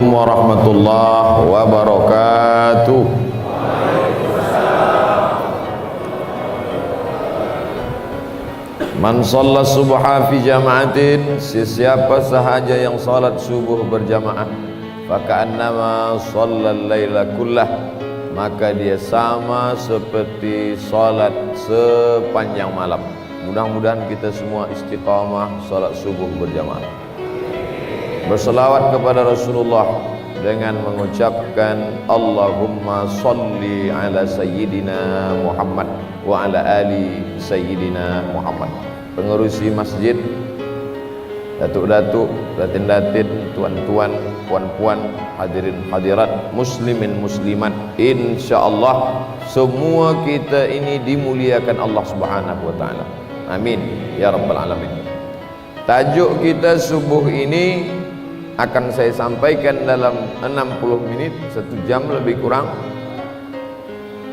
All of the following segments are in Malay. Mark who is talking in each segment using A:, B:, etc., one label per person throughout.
A: Warahmatullahi wabarakatuh. Man shalla subha fi jama'atin, sesiapa sahaja yang salat subuh berjamaah, faka'annama shallal laila kullah, maka dia sama seperti salat sepanjang malam. Mudah-mudahan kita semua istiqamah salat subuh berjamaah. Berselawat kepada Rasulullah dengan mengucapkan Allahumma salli ala Sayyidina Muhammad wa ala ali Sayyidina Muhammad. Pengerusi masjid, datuk-datuk, datin-datin, tuan-tuan, puan-puan, hadirin hadirat, muslimin muslimat, insyaallah semua kita ini dimuliakan Allah Subhanahu wa taala. Amin ya rabbal alamin. Tajuk kita subuh ini akan saya sampaikan dalam 60 menit, 1 jam lebih kurang.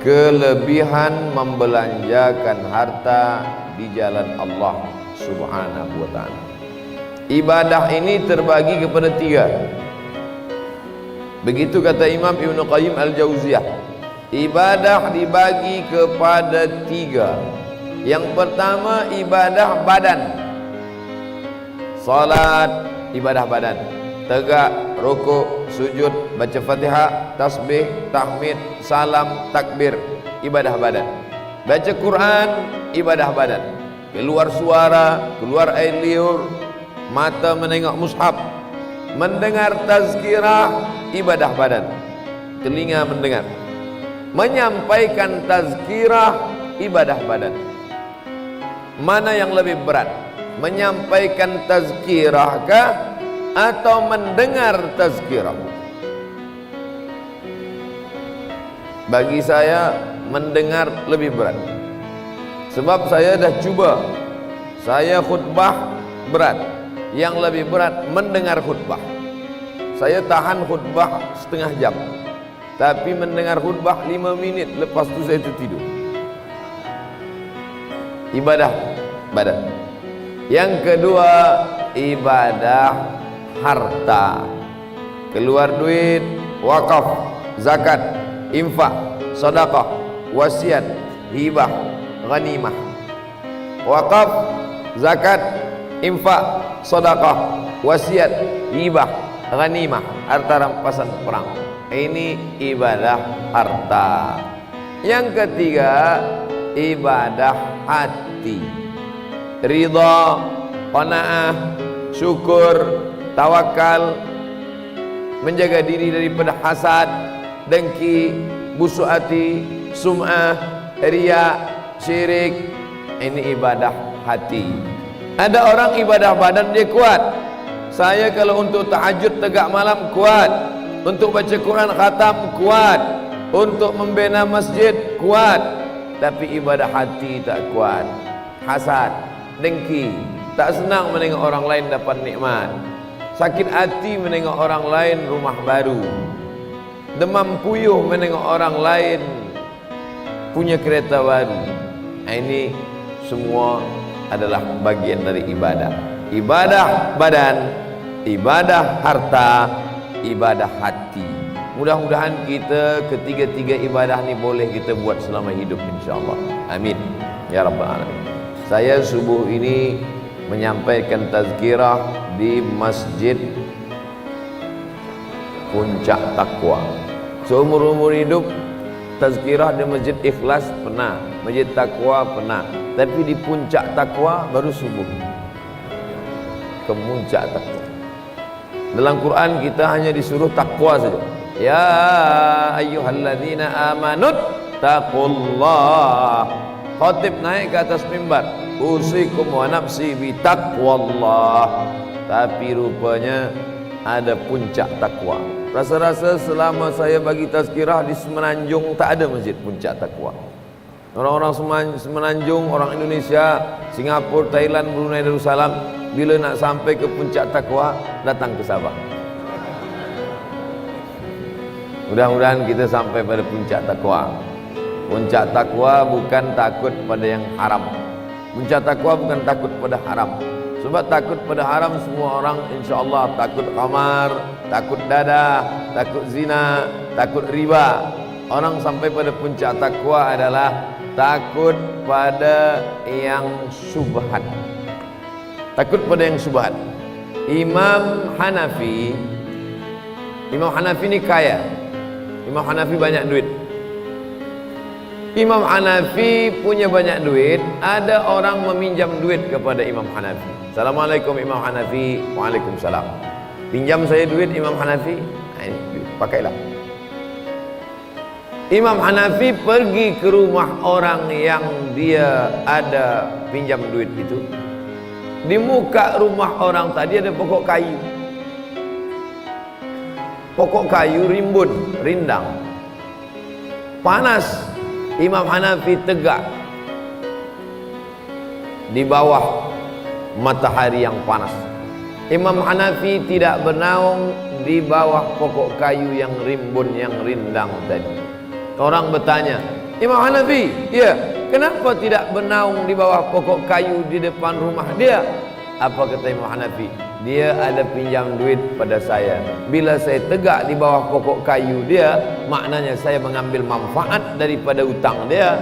A: Kelebihan membelanjakan harta di jalan Allah Subhanahu wa ta'ala. Ibadah ini terbagi kepada 3. Begitu kata Imam Ibn Qayyim Al-Jauziyah. Ibadah dibagi kepada 3. Yang pertama ibadah badan. Salat, ibadah badan. Tegak, rukuk, sujud, baca Fatihah, tasbih, tahmid, salam, takbir, ibadah badan. Baca Quran, ibadah badan. Keluar suara, keluar air liur, mata menengok mushaf, mendengar tazkirah, ibadah badan. Telinga mendengar, menyampaikan tazkirah, ibadah badan. Mana yang lebih berat? Menyampaikan tazkirah kah atau mendengar tazkirah? Bagi saya mendengar lebih berat. Sebab saya dah cuba. Saya khutbah berat. Yang lebih berat mendengar khutbah. Saya tahan khutbah setengah jam, tapi mendengar khutbah 5 minit, lepas tu saya tertidur. Ibadah badan. Yang kedua ibadah harta. Keluar duit, wakaf, zakat, infak, sedekah, wasiat, hibah, ghanimah. Wakaf, zakat, infak, sedekah, wasiat, hibah, ghanimah, harta rampasan perang. Ini ibadah harta. Yang ketiga ibadah hati. Ridha, qanaah, syukur, tawakal, menjaga diri daripada hasad, dengki, busuk hati, sum'ah, riya, syirik. Ini ibadah hati. Ada orang ibadah badan dia kuat. Saya kalau untuk tahajud tegak malam kuat, untuk baca Quran khatam kuat, untuk membina masjid kuat, tapi ibadah hati tak kuat. Hasad, dengki, tak senang menengok orang lain dapat nikmat, sakit hati menengok orang lain rumah baru, demam puyuh menengok orang lain punya kereta baru. Ini semua adalah bagian dari ibadah. Ibadah badan, ibadah harta, ibadah hati. Mudah-mudahan kita ketiga-tiga ibadah ni boleh kita buat selama hidup, insyaAllah. Amin ya rabbal alamin. Saya subuh ini menyampaikan tazkirah di Masjid Puncak Takwa. Seumur-umur hidup tazkirah di Masjid Ikhlas pernah, Masjid Takwa pernah, tapi di Puncak Takwa baru subuh. Ke Puncak Takwa. Dalam Quran kita hanya disuruh takwa saja. Ya ayyuhalladzina amanut taqullah. Khatib naik ke atas mimbar, usikum wa nafsi bi taqwallah. Tapi rupanya ada puncak takwa. Rasa-rasa selama saya bagi tazkirah di Semenanjung tak ada masjid puncak takwa. Orang-orang Semenanjung, orang Indonesia, Singapura, Thailand, Brunei Darussalam, bila nak sampai ke puncak takwa datang ke Sabah. Mudah-mudahan kita sampai pada puncak takwa. Puncak takwa bukan takut pada yang haram. Puncak takwa bukan takut pada haram. Sebab takut pada haram semua orang insya Allah takut khamar, takut dadah, takut zina, takut riba. Orang sampai pada puncak takwa adalah takut pada yang syubhat. Takut pada yang syubhat. Imam Hanafi ni kaya. Imam Hanafi banyak duit. Imam Hanafi punya banyak duit. Ada orang meminjam duit kepada Imam Hanafi. Assalamualaikum Imam Hanafi. Waalaikumsalam. Pinjam saya duit Imam Hanafi. Nah, ini pakailah. Imam Hanafi pergi ke rumah orang yang dia ada pinjam duit itu. Di muka rumah orang tadi ada pokok kayu. Pokok kayu rimbun, rindang. Panas. Imam Hanafi tegak di bawah matahari yang panas. Imam Hanafi tidak bernaung di bawah pokok kayu yang rimbun, yang rindang tadi. Orang bertanya, Imam Hanafi, ya, kenapa tidak bernaung di bawah pokok kayu di depan rumah dia? Apa kata Imam Hanafi? Dia ada pinjam duit pada saya. Bila saya tegak di bawah pokok kayu dia, maknanya saya mengambil manfaat daripada hutang dia.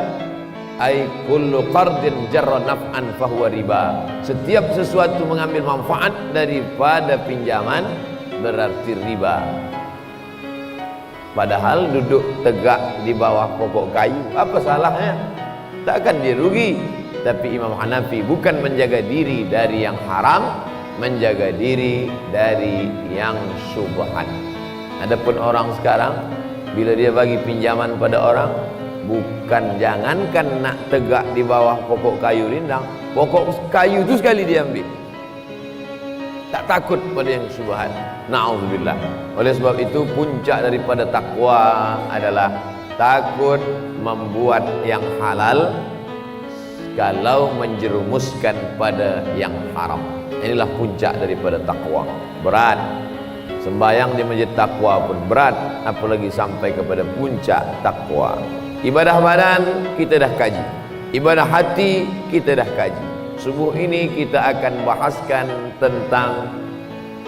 A: Ai kullu qardin jarra naf'an fahuwa riba. Setiap sesuatu mengambil manfaat daripada pinjaman berarti riba. Padahal duduk tegak di bawah pokok kayu, apa salahnya? Takkan dia rugi. Tapi Imam Hanafi bukan menjaga diri dari yang haram, menjaga diri dari yang syubhat. Adapun orang sekarang, bila dia bagi pinjaman pada orang, bukan jangankan nak tegak di bawah pokok kayu rindang, pokok kayu itu sekali dia ambil. Tak takut pada yang syubhat. Na'udzubillah. Oleh sebab itu puncak daripada takwa adalah takut membuat yang halal kalau menjerumuskan pada yang haram. Inilah puncak daripada takwa. Berat. Sembayang di masjid takwa pun berat, apalagi sampai kepada puncak takwa. Ibadah badan kita dah kaji. Ibadah hati kita dah kaji. Subuh ini kita akan bahaskan tentang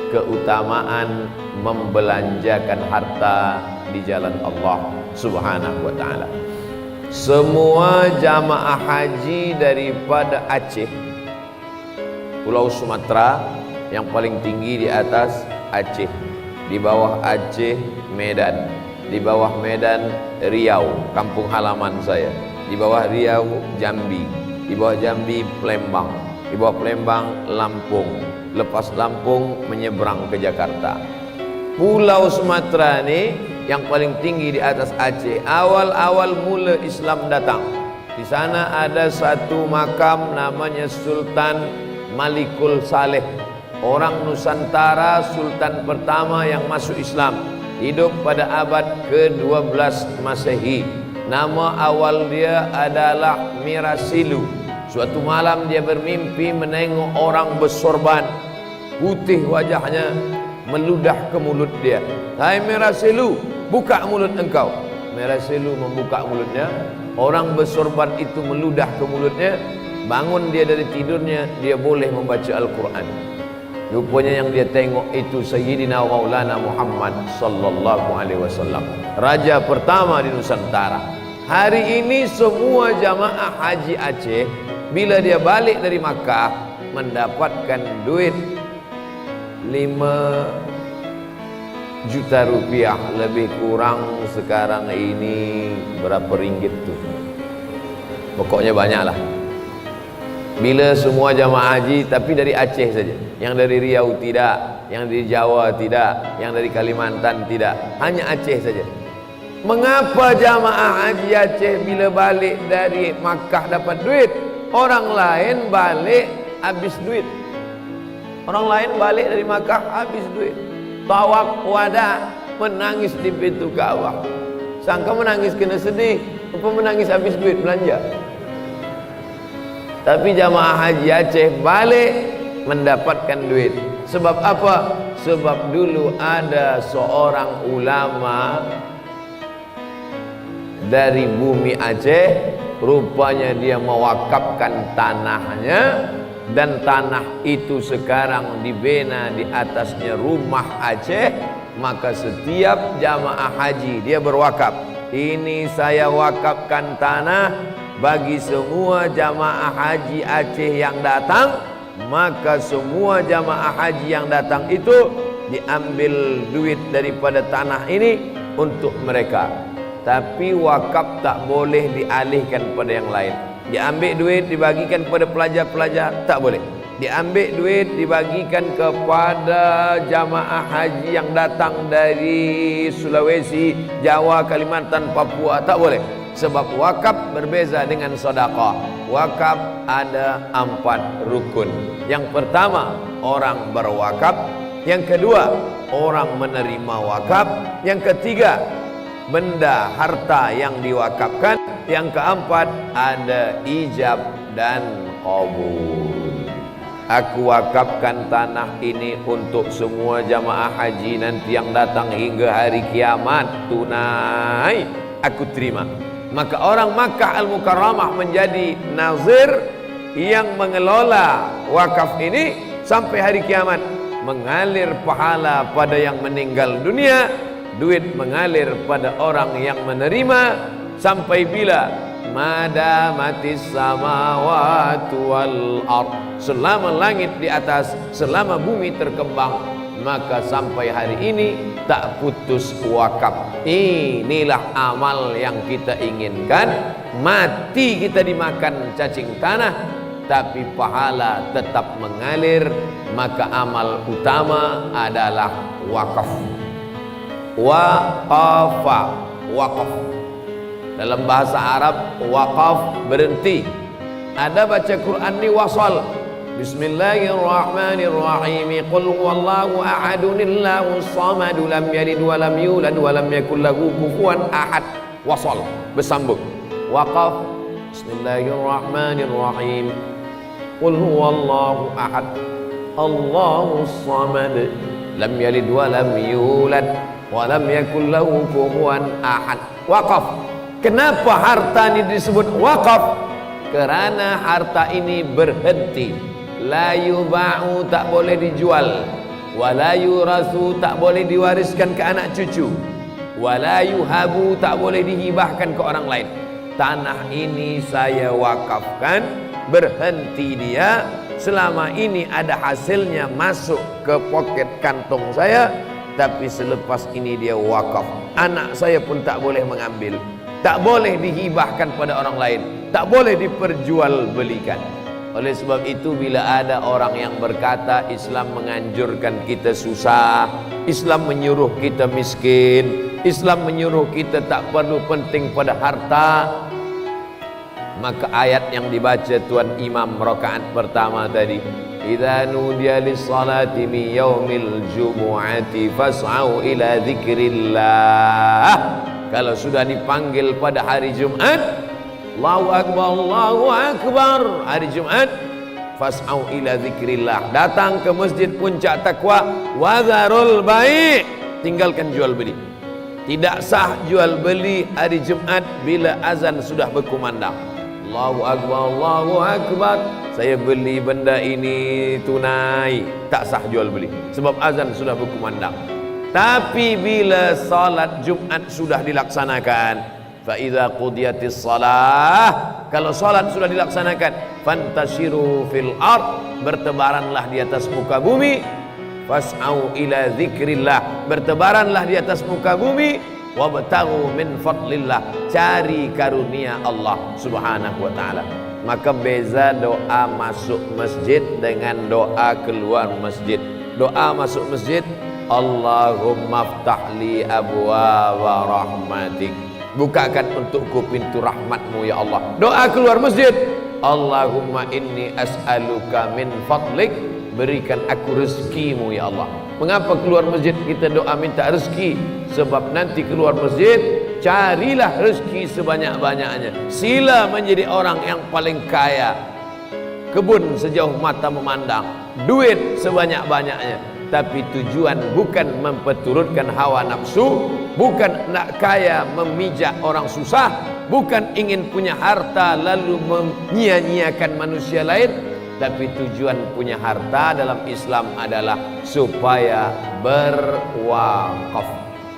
A: keutamaan membelanjakan harta di jalan Allah Subhanahu wa taala. Semua jamaah haji daripada Aceh, Pulau Sumatera, yang paling tinggi di atas Aceh, di bawah Aceh Medan, di bawah Medan Riau, kampung halaman saya, di bawah Riau Jambi, di bawah Jambi Palembang, di bawah Palembang Lampung, lepas Lampung menyeberang ke Jakarta. Pulau Sumatera ni yang paling tinggi di atas Aceh. Awal-awal mula Islam datang, di sana ada satu makam namanya Sultan Malikul Saleh, orang Nusantara, sultan pertama yang masuk Islam, hidup pada abad ke-12 Masehi. Nama awal dia adalah Mirasilu. Suatu malam dia bermimpi menengok orang bersorban, putih wajahnya, meludah ke mulut dia. Hai Mirasilu, buka mulut engkau. Mirasilu membuka mulutnya. Orang bersorban itu meludah ke mulutnya. Bangun dia dari tidurnya, dia boleh membaca Al-Quran. Rupanya yang dia tengok itu Sayyidina Maulana Muhammad sallallahu alaihi wasallam, raja pertama di Nusantara. Hari ini semua jamaah haji Aceh bila dia balik dari Makkah mendapatkan duit 5 juta rupiah, lebih kurang sekarang ini berapa ringgit tuh, pokoknya banyak lah. Bila semua jamaah haji, tapi dari Aceh saja, yang dari Riau tidak, yang dari Jawa tidak, yang dari Kalimantan tidak, hanya Aceh saja. Mengapa jamaah haji Aceh bila balik dari Makkah dapat duit, orang lain balik habis duit? Orang lain balik dari Makkah habis duit. Tawaf wada, menangis di pintu Ka'bah. Sangka menangis kena sedih, apa menangis habis duit belanja? Tapi jamaah haji Aceh balik mendapatkan duit. Sebab apa? Sebab dulu ada seorang ulama dari bumi Aceh, rupanya dia mewakafkan tanahnya, dan tanah itu sekarang dibina di atasnya rumah Aceh, maka setiap jamaah haji dia berwakaf, ini saya wakafkan tanah bagi semua jamaah haji Aceh yang datang. Maka semua jamaah haji yang datang itu diambil duit daripada tanah ini untuk mereka. Tapi wakaf tak boleh dialihkan pada yang lain. Diambil duit dibagikan kepada pelajar-pelajar, tak boleh. Diambil duit dibagikan kepada jamaah haji yang datang dari Sulawesi, Jawa, Kalimantan, Papua, tak boleh. Sebab wakaf berbeza dengan sedekah. Wakaf ada 4 rukun. Yang pertama, orang berwakaf. Yang kedua, orang menerima wakaf. Yang ketiga, benda harta yang diwakafkan. Yang keempat, ada ijab dan qabul. Aku wakafkan tanah ini untuk semua jamaah haji nanti yang datang hingga hari kiamat, tunai aku terima. Maka orang Makkah Al-Mukarramah menjadi nazir yang mengelola wakaf ini sampai hari kiamat. Mengalir pahala pada yang meninggal dunia, duit mengalir pada orang yang menerima, sampai bila madamatis samawati wal ard, selama langit di atas, selama bumi terkembang, maka sampai hari ini tak putus wakaf. Inilah amal yang kita inginkan. Mati kita dimakan cacing tanah, tapi pahala tetap mengalir. Maka amal utama adalah wakaf. Waqafa, wakaf. Dalam bahasa Arab, waqaf berhenti. Ada baca Quran ni wasal. Bismillahirrahmanirrahim. Qul huwallahu ahadun Allahus samad lam yalid wa lam yulad wa lam yakul lahu kufuwan ahad. Wasal, bersambung. Waqaf. Bismillahirrahmanirrahim. Qul huwallahu ahad Allahus samad lam yalid wa lam yulad wa lam yakul lahu kufuwan ahad. Waqaf. Kenapa harta ini disebut wakaf? Kerana harta ini berhenti. La yuba'u, tak boleh dijual. Wa la yurasu, tak boleh diwariskan ke anak cucu. Wa la yuhabu, tak boleh dihibahkan ke orang lain. Tanah ini saya wakafkan, berhenti dia. Selama ini ada hasilnya masuk ke poket kantong saya, tapi selepas ini dia wakaf. Anak saya pun tak boleh mengambil. Tak boleh dihibahkan pada orang lain, tak boleh diperjualbelikan. Oleh sebab itu, bila ada orang yang berkata Islam menganjurkan kita susah, Islam menyuruh kita miskin, Islam menyuruh kita tak perlu penting pada harta, maka ayat yang dibaca tuan imam rakaat pertama tadi, idza nudiya lis-salati min yaumil jumu'ati fas'au ila dzikrillah. Kalau sudah dipanggil pada hari Jumat, Allahu Akbar, Allahu Akbar, hari Jumat, fas'au ila dzikrillah, datang ke masjid puncak takwa, wazarul bai', tinggalkan jual beli. Tidak sah jual beli hari Jumat bila azan sudah berkumandang. Allahu Akbar, Allahu Akbar, saya beli benda ini tunai, tak sah jual beli sebab azan sudah berkumandang. Tapi bila salat Jumat sudah dilaksanakan, fa idza qudiyatis shalah, kalau salat sudah dilaksanakan, fantashiru fil ard, bertebaranlah di atas muka bumi, fas'au ila dzikrillah, bertebaranlah di atas muka bumi, wabtaghu min fadlillah, cari karunia Allah Subhanahu wa taala. Maka beza doa masuk masjid dengan doa keluar masjid. Doa masuk masjid, Allahumma ftahli abwaaba rahmatik, bukakan untukku pintu rahmatmu ya Allah. Doa keluar masjid, Allahumma inni as'aluka min fadlik, berikan aku rezekimu ya Allah. Mengapa keluar masjid kita doa minta rezeki? Sebab nanti keluar masjid, carilah rezeki sebanyak-banyaknya. Sila menjadi orang yang paling kaya, kebun sejauh mata memandang, duit sebanyak-banyaknya. Tapi tujuan bukan memperturutkan hawa nafsu, bukan nak kaya memijak orang susah, bukan ingin punya harta lalu menyia-nyiakan manusia lain. Tapi tujuan punya harta dalam Islam adalah supaya berwakaf.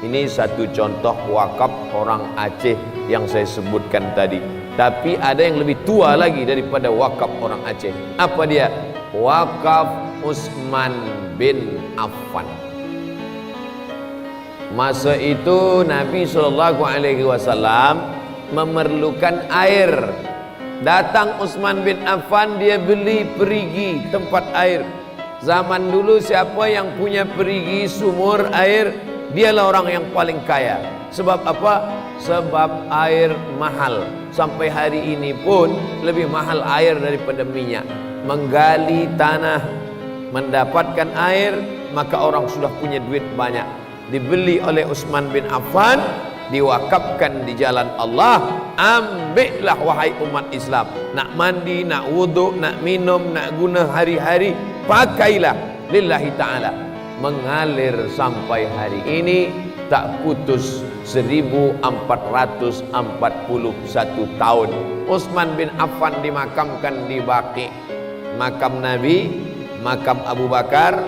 A: Ini satu contoh wakaf orang Aceh yang saya sebutkan tadi. Tapi ada yang lebih tua lagi daripada wakaf orang Aceh. Apa dia? Wakaf Utsman bin Affan. Masa itu Nabi SAW memerlukan air. Datang Utsman bin Affan, dia beli perigi tempat air. Zaman dulu siapa yang punya perigi sumur air, dialah orang yang paling kaya. Sebab apa? Sebab air mahal. Sampai hari ini pun lebih mahal air daripada minyak. Menggali tanah, mendapatkan air, maka orang sudah punya duit banyak. Dibeli oleh Utsman bin Affan, diwakafkan di jalan Allah. Ambillah wahai umat Islam, nak mandi, nak wuduk, nak minum, nak guna hari-hari, pakailah lillahi ta'ala. Mengalir sampai hari ini tak putus. 1441 tahun Utsman bin Affan dimakamkan di Baqi. Makam Nabi, makam Abu Bakar,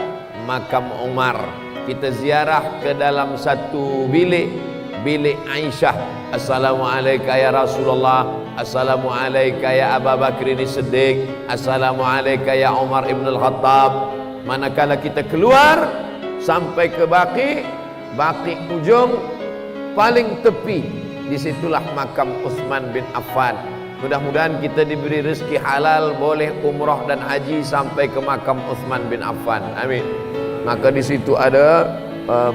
A: makam Umar. Kita ziarah ke dalam satu bilik Aisyah. Assalamualaikum ya Rasulullah, Assalamualaikum ya Abu Bakar Siddiq, Assalamualaikum ya Umar ibn al-Khattab. Manakala kita keluar sampai ke Baqi ujung paling tepi, disitulah makam Utsman bin Affan. Mudah-mudahan kita diberi rezeki halal, boleh umrah dan haji sampai ke makam Utsman bin Affan. Amin. Maka di situ ada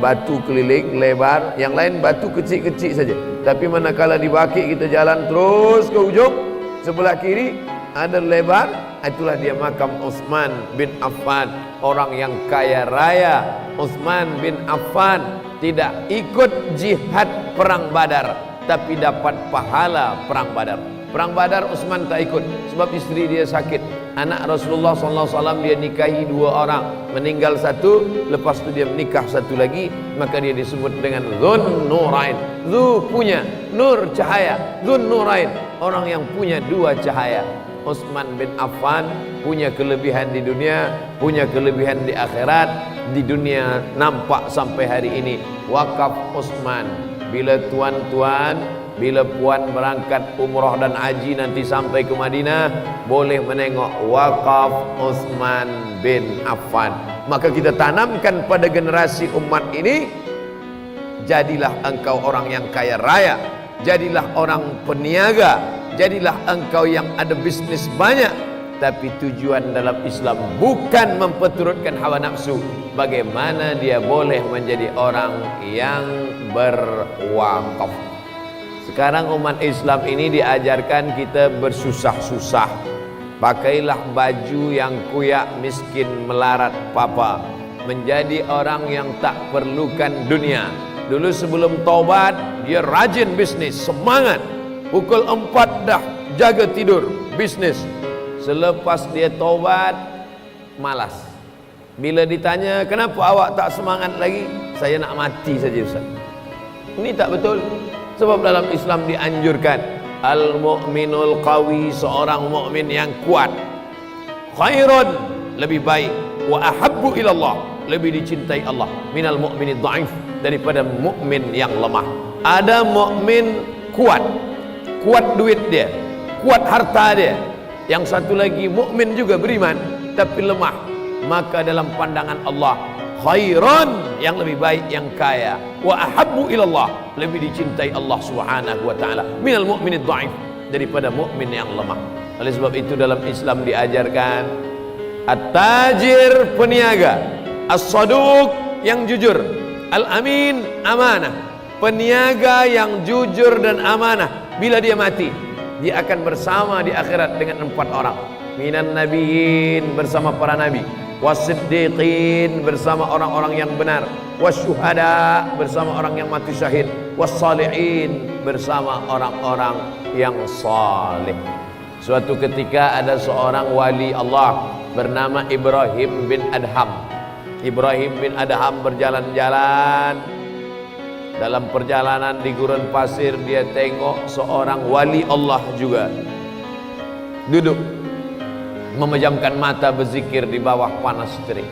A: batu keliling lebar, yang lain batu kecil-kecil saja. Tapi manakala di Baqi kita jalan terus ke ujung, sebelah kiri ada lebar, itulah dia makam Utsman bin Affan, orang yang kaya raya. Utsman bin Affan tidak ikut jihad perang Badar, tapi dapat pahala perang Badar. Perang Badar Utsman tak ikut sebab istri dia sakit. Anak Rasulullah SAW dia nikahi 2 orang, meninggal 1, lepas tu dia menikah 1 lagi, maka dia disebut dengan Dzun Nurain. Dzu punya, nur cahaya, Dzun Nurain, orang yang punya 2 cahaya. Utsman bin Affan punya kelebihan di dunia, punya kelebihan di akhirat. Di dunia nampak sampai hari ini. Wakaf Utsman. Bila tuan-tuan, bila puan berangkat umrah dan haji nanti sampai ke Madinah, boleh menengok wakaf Utsman bin Affan. Maka kita tanamkan pada generasi umat ini, jadilah engkau orang yang kaya raya, jadilah orang peniaga, jadilah engkau yang ada bisnis banyak. Tapi tujuan dalam Islam bukan memperturutkan hawa nafsu. Bagaimana dia boleh menjadi orang yang berwakaf. Sekarang umat Islam ini diajarkan kita bersusah-susah. Pakailah baju yang kuyak, miskin, melarat, papa. Menjadi orang yang tak perlukan dunia. Dulu sebelum taubat, dia rajin bisnis, semangat. Pukul 4 dah jaga tidur, bisnis. Selepas dia taubat, malas. Bila ditanya, kenapa awak tak semangat lagi? Saya nak mati saja Ustaz. Ini tak betul. Sebab dalam Islam dianjurkan al-mu'minul qawi, seorang mukmin yang kuat, khairun, lebih baik, wa ahabbu ilallah, lebih dicintai Allah, minal mu'minid dhaif, daripada mukmin yang lemah. Ada mukmin kuat, kuat duit dia, kuat harta dia. Yang satu lagi mukmin juga beriman tapi lemah. Maka dalam pandangan Allah, khairun, yang lebih baik, yang kaya, wa ahabbu ilallah, lebih dicintai Allah Subhanahu wa taala, minal mu'minid dhaif, daripada mukmin yang lemah. Oleh sebab itu dalam Islam diajarkan at-tajir, peniaga, as-saduq, yang jujur, al-amin, amanah. Peniaga yang jujur dan amanah, bila dia mati, dia akan bersama di akhirat dengan 4 orang. Minan nabiyyin, bersama para nabi, wasiddiqin, bersama orang-orang yang benar, wasyuhada, bersama orang yang mati syahid, wassalihin, bersama orang-orang yang saleh. Suatu ketika ada seorang wali Allah bernama Ibrahim bin Adham. Ibrahim bin Adham berjalan-jalan. Dalam perjalanan di gurun pasir, dia tengok seorang wali Allah juga duduk memejamkan mata berzikir di bawah panas terik.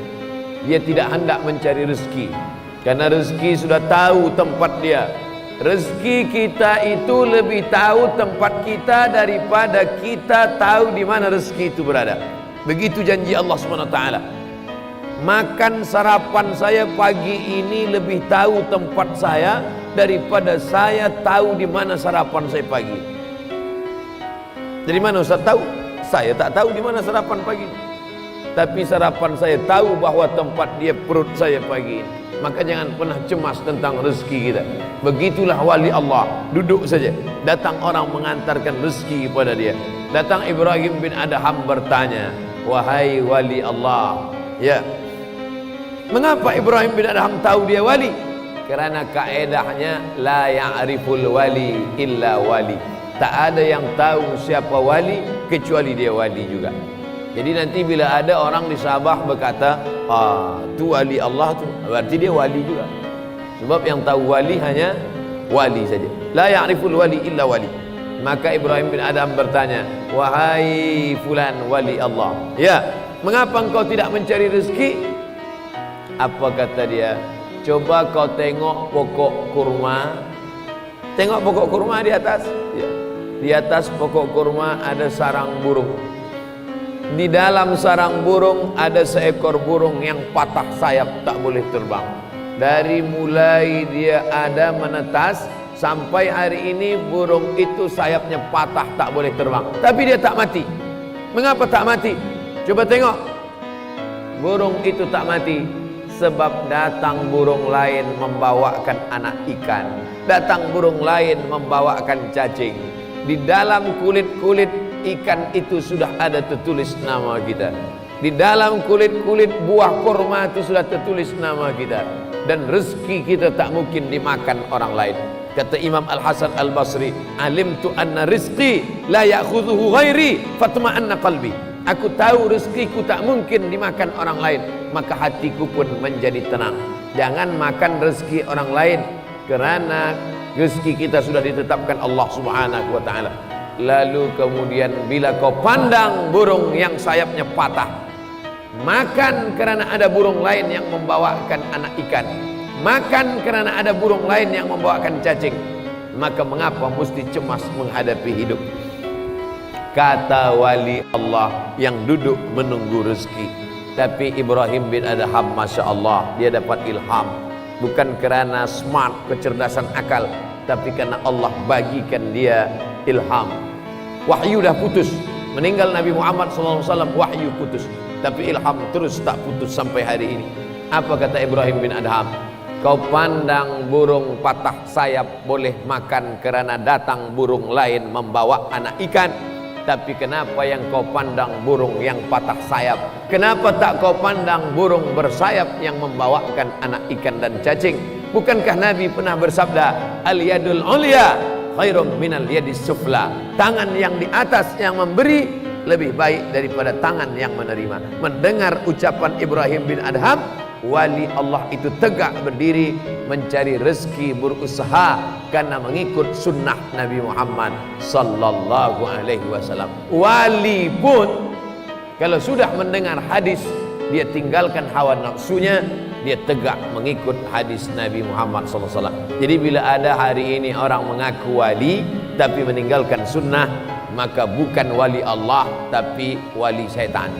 A: dia tidak hendak mencari rezeki, karena rezeki sudah tahu tempat dia. Rezeki kita itu lebih tahu tempat kita daripada kita tahu di mana rezeki itu berada. Begitu janji Allah SWT. Makan sarapan saya pagi ini lebih tahu tempat saya daripada saya tahu di mana sarapan saya pagi. Dari mana Ustaz tahu? Saya tak tahu di mana sarapan pagi, tapi sarapan saya tahu bahwa tempat dia perut saya pagi ini. Maka jangan pernah cemas tentang rezeki kita. Begitulah wali Allah, duduk saja, datang orang mengantarkan rezeki kepada dia. Datang Ibrahim bin Adham bertanya, wahai wali Allah, ya, mengapa Ibrahim bin Adham tahu dia wali? Kerana kaedahnya la ya'riful wali illa wali. Tak ada yang tahu siapa wali kecuali dia wali juga. Jadi nanti bila ada orang di Sabah berkata, tu wali Allah tu, berarti dia wali juga. Sebab yang tahu wali hanya wali saja. La ya'riful wali illa wali. Maka Ibrahim bin Adham bertanya, wahai fulan wali Allah, ya, mengapa engkau tidak mencari rezeki? Apa kata dia? Coba kau tengok pokok kurma. Tengok pokok kurma di atas, ya. Di atas pokok kurma ada sarang burung. Di dalam sarang burung ada seekor burung yang patah sayap, tak boleh terbang. Dari mulai dia ada menetas sampai hari ini burung itu sayapnya patah, tak boleh terbang. Tapi dia tak mati. Mengapa tak mati? Coba tengok. Burung itu tak mati sebab datang burung lain membawakan anak ikan. Datang burung lain membawakan cacing. Di dalam kulit-kulit ikan itu sudah ada tertulis nama kita. Di dalam kulit-kulit buah kurma itu sudah tertulis nama kita. Dan rezeki kita tak mungkin dimakan orang lain. Kata Imam Al-Hasan Al-Basri, alimtu anna rizqi la ya'khudhuhu ghairi fatma'anna qalbi. Aku tahu rezekiku tak mungkin dimakan orang lain, maka hatiku pun menjadi tenang. Jangan makan rezeki orang lain, kerana rezeki kita sudah ditetapkan Allah Subhanahu wa ta'ala. Lalu kemudian bila kau pandang burung yang sayapnya patah, makan kerana ada burung lain yang membawakan anak ikan, makan kerana ada burung lain yang membawakan cacing, maka mengapa mesti cemas menghadapi hidup? Kata wali Allah yang duduk menunggu rezeki. Tapi Ibrahim bin Adham, Masya Allah, dia dapat ilham. Bukan kerana smart, kecerdasan akal, tapi karena Allah bagikan dia ilham. Wahyu dah putus, meninggal Nabi Muhammad SAW, wahyu putus, tapi ilham terus tak putus sampai hari ini. Apa kata Ibrahim bin Adham? Kau pandang burung patah sayap boleh makan kerana datang burung lain membawa anak ikan. Tapi kenapa yang kau pandang burung yang patah sayap? Kenapa tak kau pandang burung bersayap yang membawakan anak ikan dan cacing? Bukankah Nabi pernah bersabda, al-yadul ulya khairum minal yadis sufla. Tangan yang di atas yang memberi lebih baik daripada tangan yang menerima. Mendengar ucapan Ibrahim bin Adham, wali Allah itu tegak berdiri mencari rezeki, berusaha karena mengikut sunnah Nabi Muhammad sallallahu alaihi wasallam. Wali pun kalau sudah mendengar hadis, dia tinggalkan hawa nafsunya, dia tegak mengikut hadis Nabi Muhammad sallallahu alaihi wasallam. Jadi bila ada hari ini orang mengaku wali tapi meninggalkan sunnah, maka bukan wali Allah tapi wali syaitan.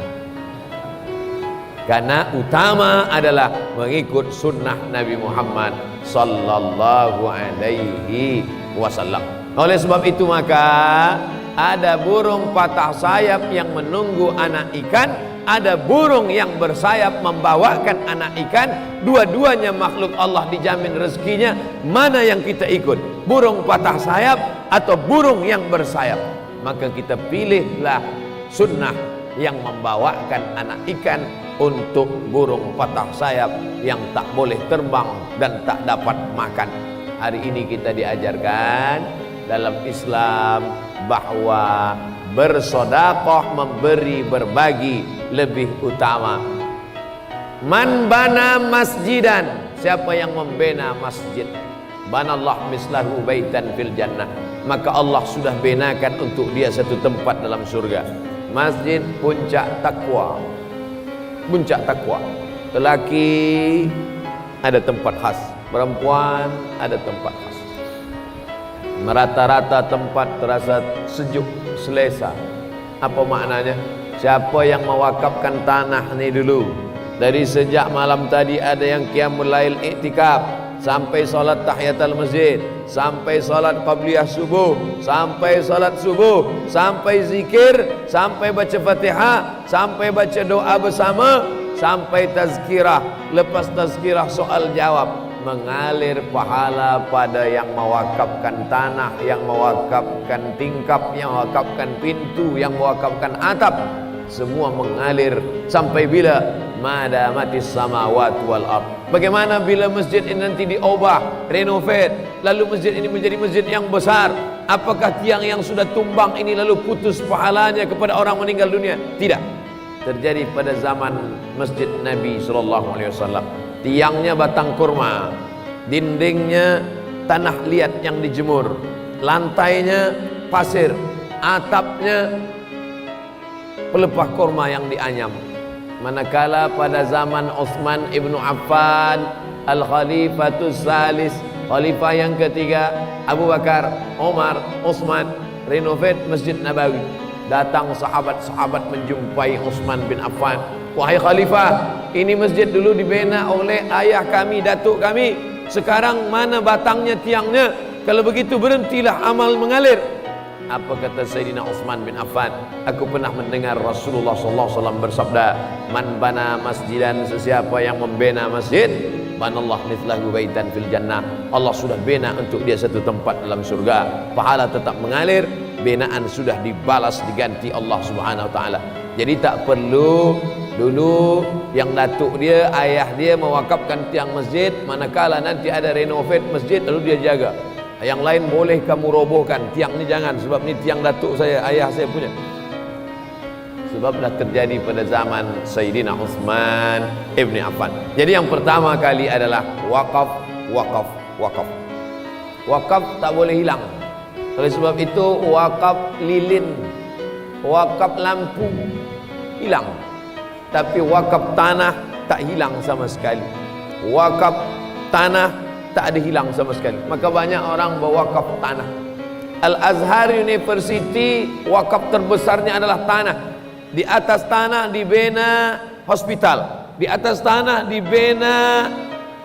A: Karena utama adalah mengikut sunnah Nabi Muhammad sallallahu alaihi wasallam. Oleh sebab itu maka ada burung patah sayap yang menunggu anak ikan, ada burung yang bersayap membawakan anak ikan. Dua-duanya makhluk Allah dijamin rezekinya. Mana yang kita ikut? Burung patah sayap atau burung yang bersayap? Maka kita pilihlah sunnah yang membawakan anak ikan untuk burung patah sayap yang tak boleh terbang dan tak dapat makan. Hari ini kita diajarkan dalam Islam bahwa bersedekah, memberi, berbagi lebih utama. Man bana masjidan, siapa yang membina masjid, banallah mislahu baitan fil jannah, maka Allah sudah benakan untuk dia satu tempat dalam surga. Masjid puncak takwa, puncak takwa. Lelaki ada tempat khas, perempuan ada tempat khas. Merata-rata tempat terasa sejuk, selesa. Apa maknanya? Siapa yang mewakafkan tanah ni dulu, dari sejak malam tadi ada yang qiyamul lail iktikaf, sampai solat tahiyatul masjid, sampai solat qabliyah subuh, sampai solat subuh, sampai zikir, sampai baca Fatihah, sampai baca doa bersama, sampai tazkirah. Lepas tazkirah soal jawab, mengalir pahala pada yang mewakafkan tanah, yang mewakafkan tingkap, yang mewakafkan pintu, yang mewakafkan atap. Semua mengalir sampai bila madamatis samawati wal ard. Bagaimana bila masjid ini nanti diubah, renovate, lalu masjid ini menjadi masjid yang besar? Apakah tiang yang sudah tumbang ini lalu putus pahalanya kepada orang meninggal dunia? Tidak. Terjadi pada zaman masjid Nabi SAW. Tiangnya batang kurma, dindingnya tanah liat yang dijemur, lantainya pasir, atapnya pelepah kurma yang dianyam. Manakala pada zaman Utsman ibnu Affan, Al-Khalifatus Salis, Khalifah yang ketiga, Abu Bakar, Umar, Utsman, renovate Masjid Nabawi. Datang sahabat-sahabat menjumpai Utsman bin Affan. Wahai Khalifah, ini masjid dulu dibina oleh ayah kami, datuk kami. Sekarang mana batangnya, tiangnya? Kalau begitu berhentilah amal mengalir. Apa kata Sayyidina Utsman bin Affan? Aku pernah mendengar Rasulullah SAW bersabda, man bana masjidan, sesiapa yang membina masjid, banallah mithlahu baitan fil jannah. Allah sudah bina untuk dia satu tempat dalam surga. Pahala tetap mengalir, binaan sudah dibalas, diganti Allah Subhanahu wa taala. Jadi tak perlu dulu yang datuk dia, ayah dia mewakafkan tiang masjid, manakala nanti ada renovate masjid lalu dia jaga. Yang lain boleh kamu robohkan, tiang ni jangan, sebab ni tiang datuk saya, ayah saya punya. Sebab dah terjadi pada zaman Sayyidina Utsman ibn Affan. Jadi yang pertama kali adalah wakaf, wakaf, wakaf. Wakaf tak boleh hilang. Oleh sebab itu wakaf lilin, wakaf lampu hilang, tapi wakaf tanah tak hilang sama sekali. Wakaf tanah tak ada hilang sama sekali. Maka banyak orang berwakaf tanah. Al-Azhar University wakaf terbesarnya adalah tanah. Di atas tanah dibina hospital, di atas tanah dibina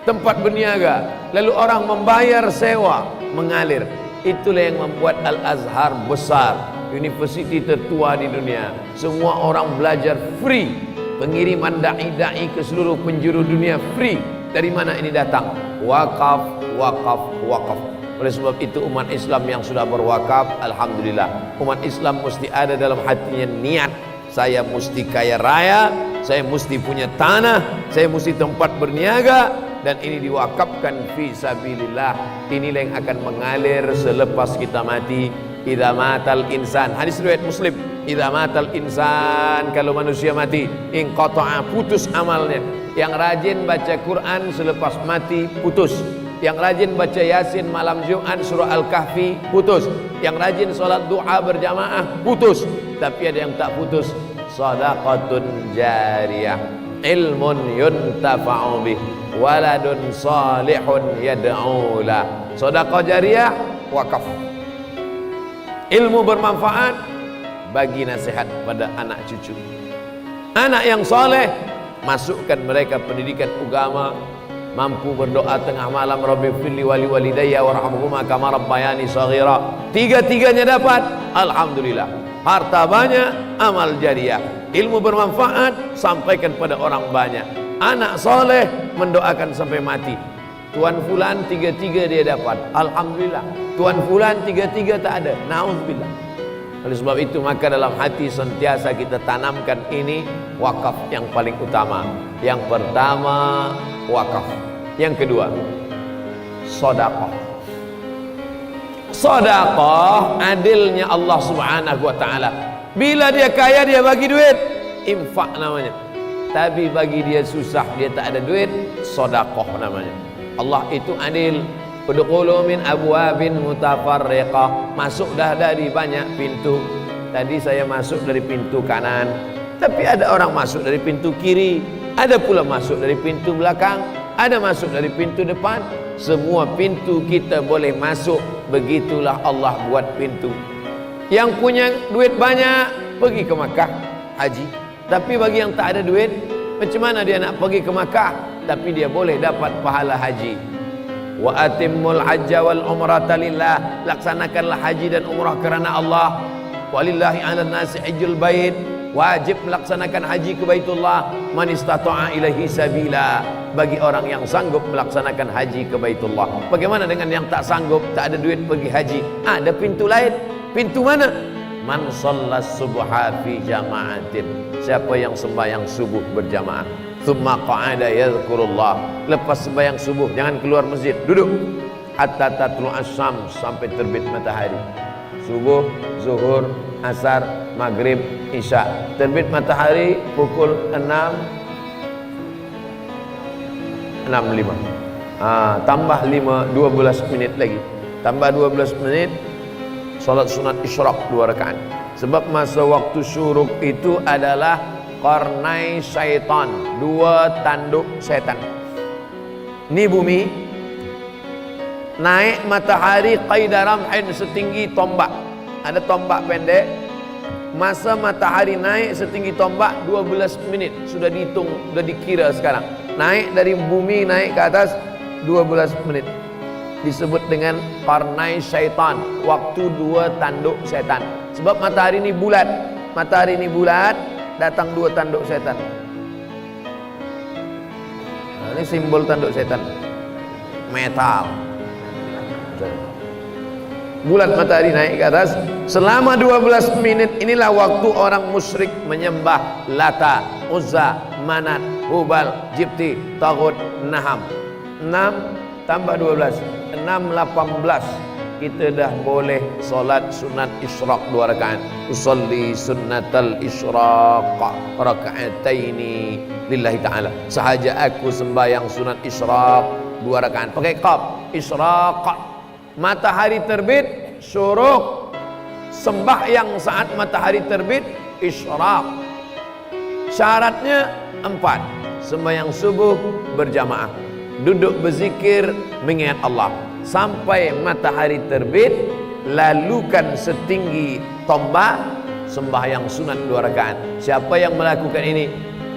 A: tempat berniaga, lalu orang membayar sewa, mengalir. Itulah yang membuat Al-Azhar besar, universiti tertua di dunia. Semua orang belajar free, pengiriman da'i-da'i ke seluruh penjuru dunia free. Dari mana ini datang? Wakaf, wakaf, wakaf. Oleh sebab itu umat Islam yang sudah berwakaf, alhamdulillah. Umat Islam mesti ada dalam hatinya niat, saya mesti kaya raya, saya mesti punya tanah, saya mesti tempat berniaga, dan ini diwakafkan fi sabilillah. Inilah yang akan mengalir selepas kita mati. Idza matal insan, hadis riwayat Muslim, idza matal insan, kalau manusia mati, inqata'a, putus amalnya. Yang rajin baca Quran selepas mati putus. Yang rajin baca Yasin malam Jumat surah Al-Kahfi putus. Yang rajin solat doa berjamaah putus. Tapi ada yang tak putus, shadaqatun jariyah, ilmun yuntafa'u bih, waladun salihun yad'u la. Sedekah jariyah, wakaf. Ilmu bermanfaat, bagi nasihat pada anak cucu. Anak yang soleh, masukkan mereka pendidikan agama, mampu berdoa tengah malam, Rabbi firli wali walidayya warhamhuma kama rabbayani shaghira. Tiga-tiganya dapat, alhamdulillah. Harta banyak, amal jariah. Ilmu bermanfaat, sampaikan pada orang banyak. Anak soleh, mendoakan sampai mati. Tuan fulan tiga-tiga dia dapat, alhamdulillah. Tuan fulan tiga-tiga tak ada, na'udzubillah. Oleh sebab itu maka dalam hati sentiasa kita tanamkan ini wakaf yang paling utama. Yang pertama wakaf, yang kedua sedekah. Sedekah adilnya Allah Subhanahu wa taala. Bila dia kaya dia bagi duit, infak namanya. Tapi bagi dia susah, dia tak ada duit, sedekah namanya. Allah itu adil. Udkhulu min abwabin mutafarriqah. Masuk dah dari banyak pintu. Tadi saya masuk dari pintu kanan, tapi ada orang masuk dari pintu kiri, ada pula masuk dari pintu belakang, ada masuk dari pintu depan. Semua pintu kita boleh masuk. Begitulah Allah buat pintu. Yang punya duit banyak pergi ke Makkah haji. Tapi bagi yang tak ada duit, macam mana dia nak pergi ke Makkah tapi dia boleh dapat pahala haji? Wa atimmul hajja wal umrata lillah. Laksanakanlah haji dan umrah kerana Allah. Walillahi 'alan nasi hajjul bait. Wajib melaksanakan haji ke Baitullah man istata'a ilaihi sabila, bagi orang yang sanggup melaksanakan haji ke Baitullah. Bagaimana dengan yang tak sanggup, tak ada duit pergi haji? Ada pintu lain. Pintu mana? Man shallas subha fi jama'atin. Siapa yang sembahyang subuh berjamaah, thumma qa'ada yadhkurullah. Lepas sembahyang subuh jangan keluar masjid, duduk hatta tatlu'as syams, sampai terbit matahari. Subuh, zuhur, asar, maghrib, isya. Terbit matahari pukul 6.05. Tambah 12 minit lagi. Tambah 12 menit, salat sunat isyraq 2 rakaat. Sebab masa waktu syuruk itu adalah qarnai syaitan, 2 tanduk syaitan. Ini bumi, naik matahari qaida ramhin, setinggi tombak. Ada tombak pendek. Masa matahari naik setinggi tombak 12 menit. Sudah dihitung, sudah dikira sekarang. Naik dari bumi, naik ke atas 12 menit. Disebut dengan qarnai syaitan, waktu 2 tanduk syaitan. Sebab matahari ini bulat. Matahari ini bulat, datang 2 tanduk syaitan. Ini simbol tanduk syaitan. Metal. Bulat matahari naik ke atas selama 12 menit. Inilah waktu orang musyrik menyembah Lata, Uzza, Manat, Hubal, Jibti, Taghut, Naham. 6 tambah 12, 6, 18. Kita dah boleh solat sunat isyraq 2 rakaat. Usolli sunnatal isyraq raka'ataini lillahi ta'ala. Sahaja aku sembahyang sunat isyraq 2 rakaat. Pakai qaf, isyraq. Matahari terbit, syuruk. Sembahyang saat matahari terbit, isyraq. Syaratnya 4. Sembahyang subuh berjamaah, duduk berzikir mengingat Allah sampai matahari terbit, lalukan setinggi tombak, sembahyang sunat 2 rakaat. Siapa yang melakukan ini,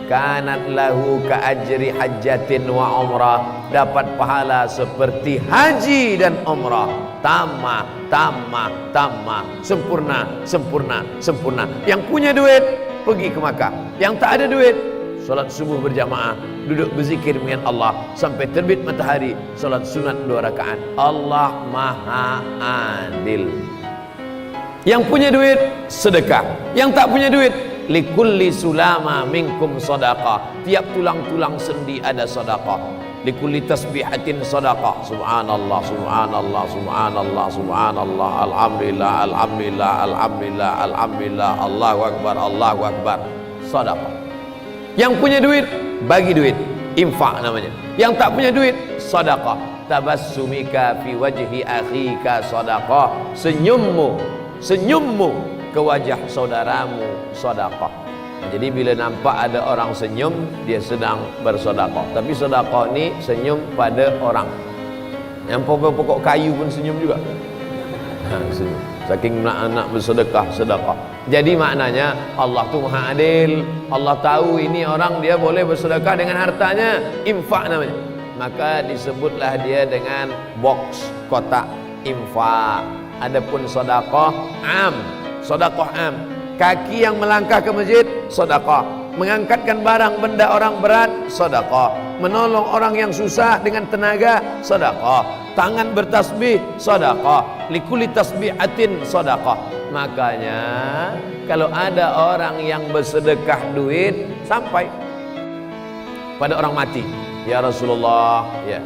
A: kanat lahu ka ajri hajjatin wa umrah, dapat pahala seperti haji dan umrah. Tamah, tamah, tamah, sempurna, sempurna, sempurna. Yang punya duit pergi ke Makkah, yang tak ada duit salat subuh berjamaah, duduk berzikir dengan Allah sampai terbit matahari, salat sunat 2 rakaat. Allah Maha Adil. Yang punya duit sedekah, yang tak punya duit likulli sulama minkum sadaqah. Tiap tulang-tulang sendi ada sedekah. Likulli tasbihatin sadaqah. Subhanallah, subhanallah, subhanallah, subhanallah, alhamdulillah, alhamdulillah, alhamdulillah, alhamdulillah, Allahu akbar, Allahu akbar. Sedekah. Yang punya duit bagi duit, infak namanya. Yang tak punya duit sedekah. Tabassumika fi wajhi akhika sedekah. Senyummu, senyummu ke wajah saudaramu sedekah. Jadi bila nampak ada orang senyum, dia sedang bersedekah. Tapi sedekah ni senyum pada orang. Yang pokok-pokok kayu pun senyum juga. Senyum. Saking nak bersedekah, sedekah. Jadi maknanya Allah tu Maha Adil. Allah tahu ini orang dia boleh bersedekah dengan hartanya, infak namanya. Maka disebutlah dia dengan box, kotak infak. Adapun sedekah am, sedekah am. Kaki yang melangkah ke masjid, sedekah. Mengangkatkan barang benda orang berat, sedekah. Menolong orang yang susah dengan tenaga, sedekah. Tangan bertasbih, sedekah. Likulli tasbihatin sedekah. Makanya kalau ada orang yang bersedekah duit sampai pada orang mati, ya Rasulullah, ya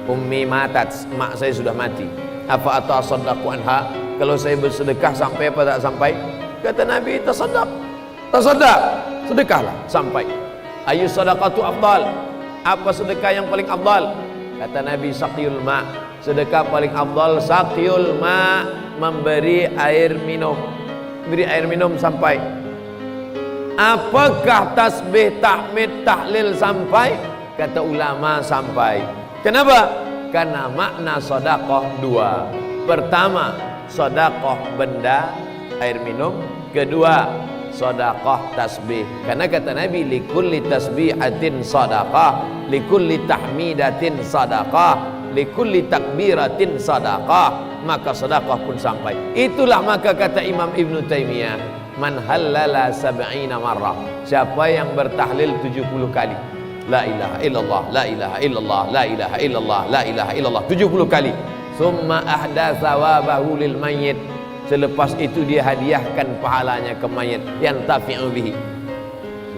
A: ummi matat, mak saya sudah mati, apa atasaddaqu anha, kalau saya bersedekah sampai apa tak sampai? Kata Nabi, tasaddaq, tasaddaq, sedekahlah sampai. Ayu sadaqatu afdal, apa sedekah yang paling afdal? Kata Nabi, saqiyul ma, sedekah paling afdal saqiyul ma, memberi air minum. Beri air minum sampai. Apakah tasbih, tahmid, tahlil sampai? Kata ulama sampai. Kenapa? Karena makna sedekah dua. Pertama, sedekah benda, air minum. Kedua, sedekah tasbih. Karena kata Nabi, likulli tasbihatin sedekah, likulli tahmidatin sedekah, likulli takbiratin sedekah. Maka sedekah pun sampai. Itulah maka kata Imam Ibn Taimiyah, man halala sab'ina marrah, siapa yang bertahlil 70 kali, la ilaha illallah, la ilaha illallah, la ilaha illallah, la ilaha illallah 70 kali, summa ahda thawabahu lil mayyit, selepas itu dia hadiahkan pahalanya ke mayit, yantafi'u bihi.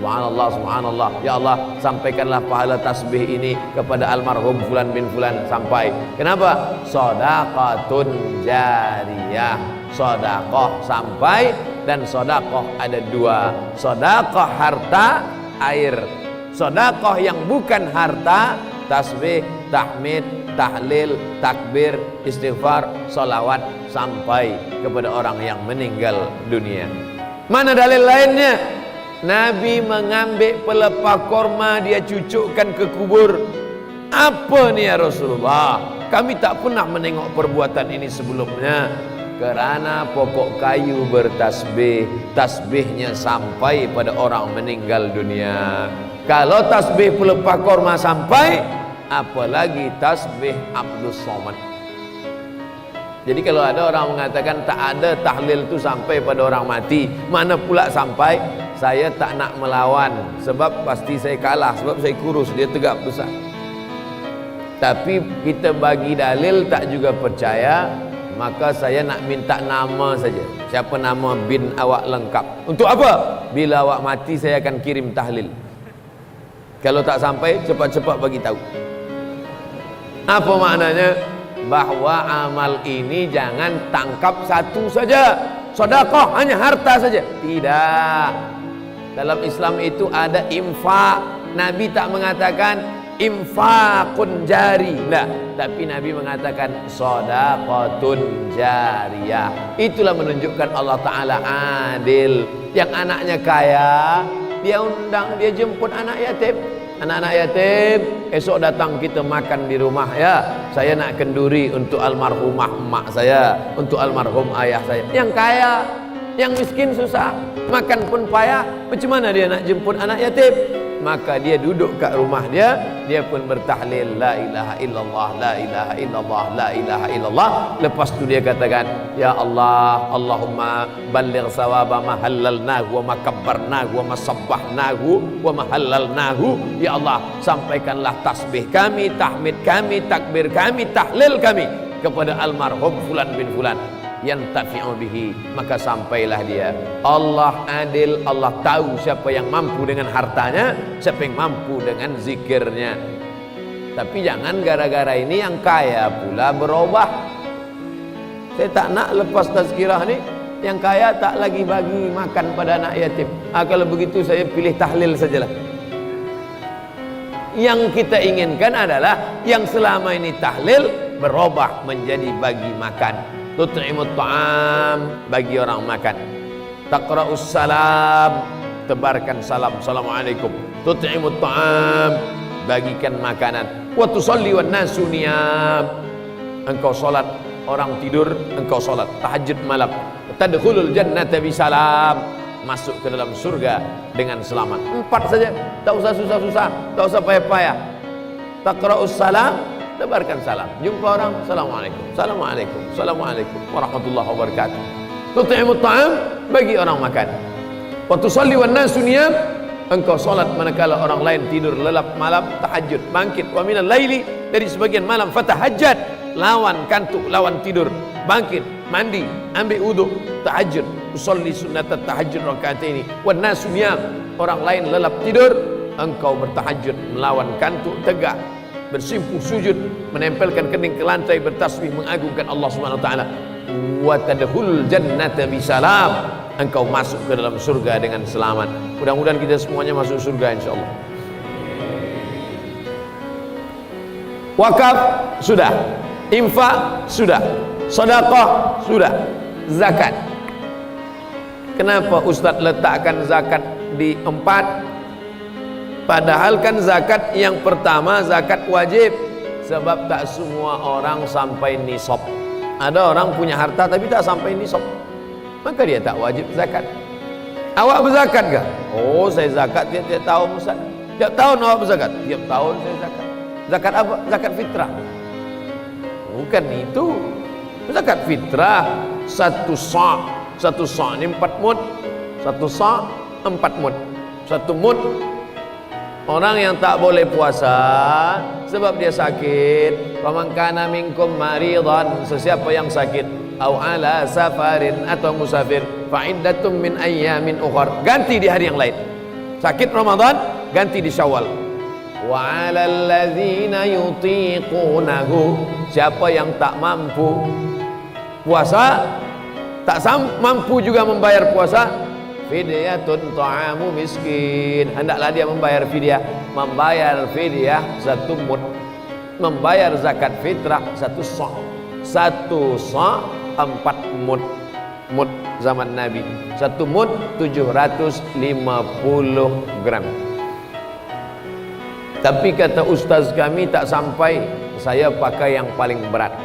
A: Subhanallah, subhanallah, ya Allah, sampaikanlah pahala tasbih ini kepada almarhum fulan bin fulan sampai. Kenapa? Shadaqatun jariyah. Sedekah sampai, dan sedekah ada dua. Sedekah harta, air. Sedekah yang bukan harta, tasbih, tahmid, tahlil, takbir, istighfar, salawat sampai kepada orang yang meninggal dunia. Mana dalil lainnya? Nabi mengambil pelepah korma, dia cucukkan ke kubur. Apa ni ya Rasulullah? Kami tak pernah menengok perbuatan ini sebelumnya. Kerana pokok kayu bertasbih, tasbihnya sampai pada orang meninggal dunia. Kalau tasbih pelepah korma sampai, apalagi tasbih Abdus Somad. Jadi kalau ada orang mengatakan tak ada tahlil itu sampai pada orang mati, mana pula sampai? Saya tak nak melawan, sebab pasti saya kalah, sebab saya kurus, dia tegak besar. Tapi kita bagi dalil tak juga percaya, maka saya nak minta nama saja. Siapa nama bin awak lengkap? Untuk apa? Bila awak mati saya akan kirim tahlil. Kalau tak sampai, cepat-cepat bagi tahu. Apa maknanya? Bahwa amal ini jangan tangkap satu saja. Sedekah hanya harta saja. Tidak. Dalam Islam itu ada infak. Nabi tak mengatakan infakun jari, nah, tapi Nabi mengatakan sedekatun jariyah. Itulah menunjukkan Allah Ta'ala adil. Yang anaknya kaya, dia undang, dia jemput anak yatim. Anak-anak yatim, esok datang kita makan di rumah ya. Saya nak kenduri untuk almarhumah emak saya, untuk almarhum ayah saya. Yang kaya, yang miskin susah, makan pun payah. Macam mana dia nak jemput anak yatim? Maka dia duduk kat rumah dia pun bertahlil la ilaha illallah, la ilaha illallah, la ilaha illallah. Lepas tu dia katakan, ya Allah, Allahumma balligh sawaba ma halalnahu wa ma kabbarnahu wa ma sabbahnahu wa ma halalnahu. Ya Allah, sampaikanlah tasbih kami, tahmid kami, takbir kami, tahlil kami kepada almarhum fulan bin fulan, yantafi'u bihi, maka sampailah dia. Allah adil, Allah tahu siapa yang mampu dengan hartanya, siapa yang mampu dengan zikirnya. Tapi jangan gara-gara ini yang kaya pula berubah. Saya tak nak lepas tazkirah ni, yang kaya tak lagi bagi makan pada anak yatim. Kalau begitu saya pilih tahlil sajalah. Yang kita inginkan adalah yang selama ini tahlil berubah menjadi bagi makan. Tut'imut ta'am, bagi orang makan. Taqra'us salam, tebarkan salam, assalamualaikum. Tut'imut ta'am, bagikan makanan. Wa tusalli wan nasu niyam, engkau salat, orang tidur, engkau salat. Tahajud malam. Tadkhulul jannata bisalam, masuk ke dalam surga dengan selamat. 4 saja, tak usah susah-susah, tak usah payah-payah. Taqra'us salam, tebarkan salam. Jumpa orang, assalamualaikum, assalamualaikum, assalamualaikum warahmatullahi wabarakatuh. Tut'imut ta'am, bagi orang makan. Wa tusalli wan nasu niyam, engkau salat manakala orang lain tidur lelap malam. Tahajud, bangkit. Wa minal laili, dari sebagian malam. Fatahajjad, lawan kantuk, lawan tidur. Bangkit, mandi, ambil wudu, tahajud. Usolli sunnatat tahajud rakaataini. Wan nasu niyam, orang lain lelap tidur, engkau bertahajud melawan kantuk, tegak, bersimpuh sujud, menempelkan kening ke lantai, bertasbih, mengagungkan Allah Subhanahu wa taala. Wa tadkhulul jannata bisalam, engkau masuk ke dalam surga dengan selamat. Mudah-mudahan kita semuanya masuk surga insyaallah. Wakaf sudah, infak sudah, sedekah sudah, zakat. Kenapa Ustaz letakkan zakat di 4. Padahal kan zakat yang pertama zakat wajib, sebab tak semua orang sampai nisab. Ada orang punya harta tapi tak sampai nisab, maka dia tak wajib zakat. Awak berzakat ke? Oh, saya zakat tiap-tiap tahun Ustaz. Tiap tahun awak berzakat? Tiap tahun saya zakat. Zakat apa? Zakat fitrah. Bukan itu. Zakat fitrah satu sa' ni 4 mud. Satu sa' 4 mud. Satu mud. Orang yang tak boleh puasa sebab dia sakit. Faman kana minkum maridan, sesiapa yang sakit, au ala safarin, atau musafir, fa iddatum min ayyamin ukhar, ganti di hari yang lain. Sakit Ramadan, ganti di Syawal. Wa 'alal ladzina yutiqunahu, siapa yang tak mampu puasa, tak mampu juga membayar puasa, fidyatun ta'amu miskin, hendaklah dia membayar fidyah. Membayar fidyah 1 mud, membayar zakat fitrah 1 sa'. 1 sa' 4 mud. Mud zaman Nabi, 1 mud 750 gram. Tapi kata ustaz kami tak sampai, saya pakai yang paling berat.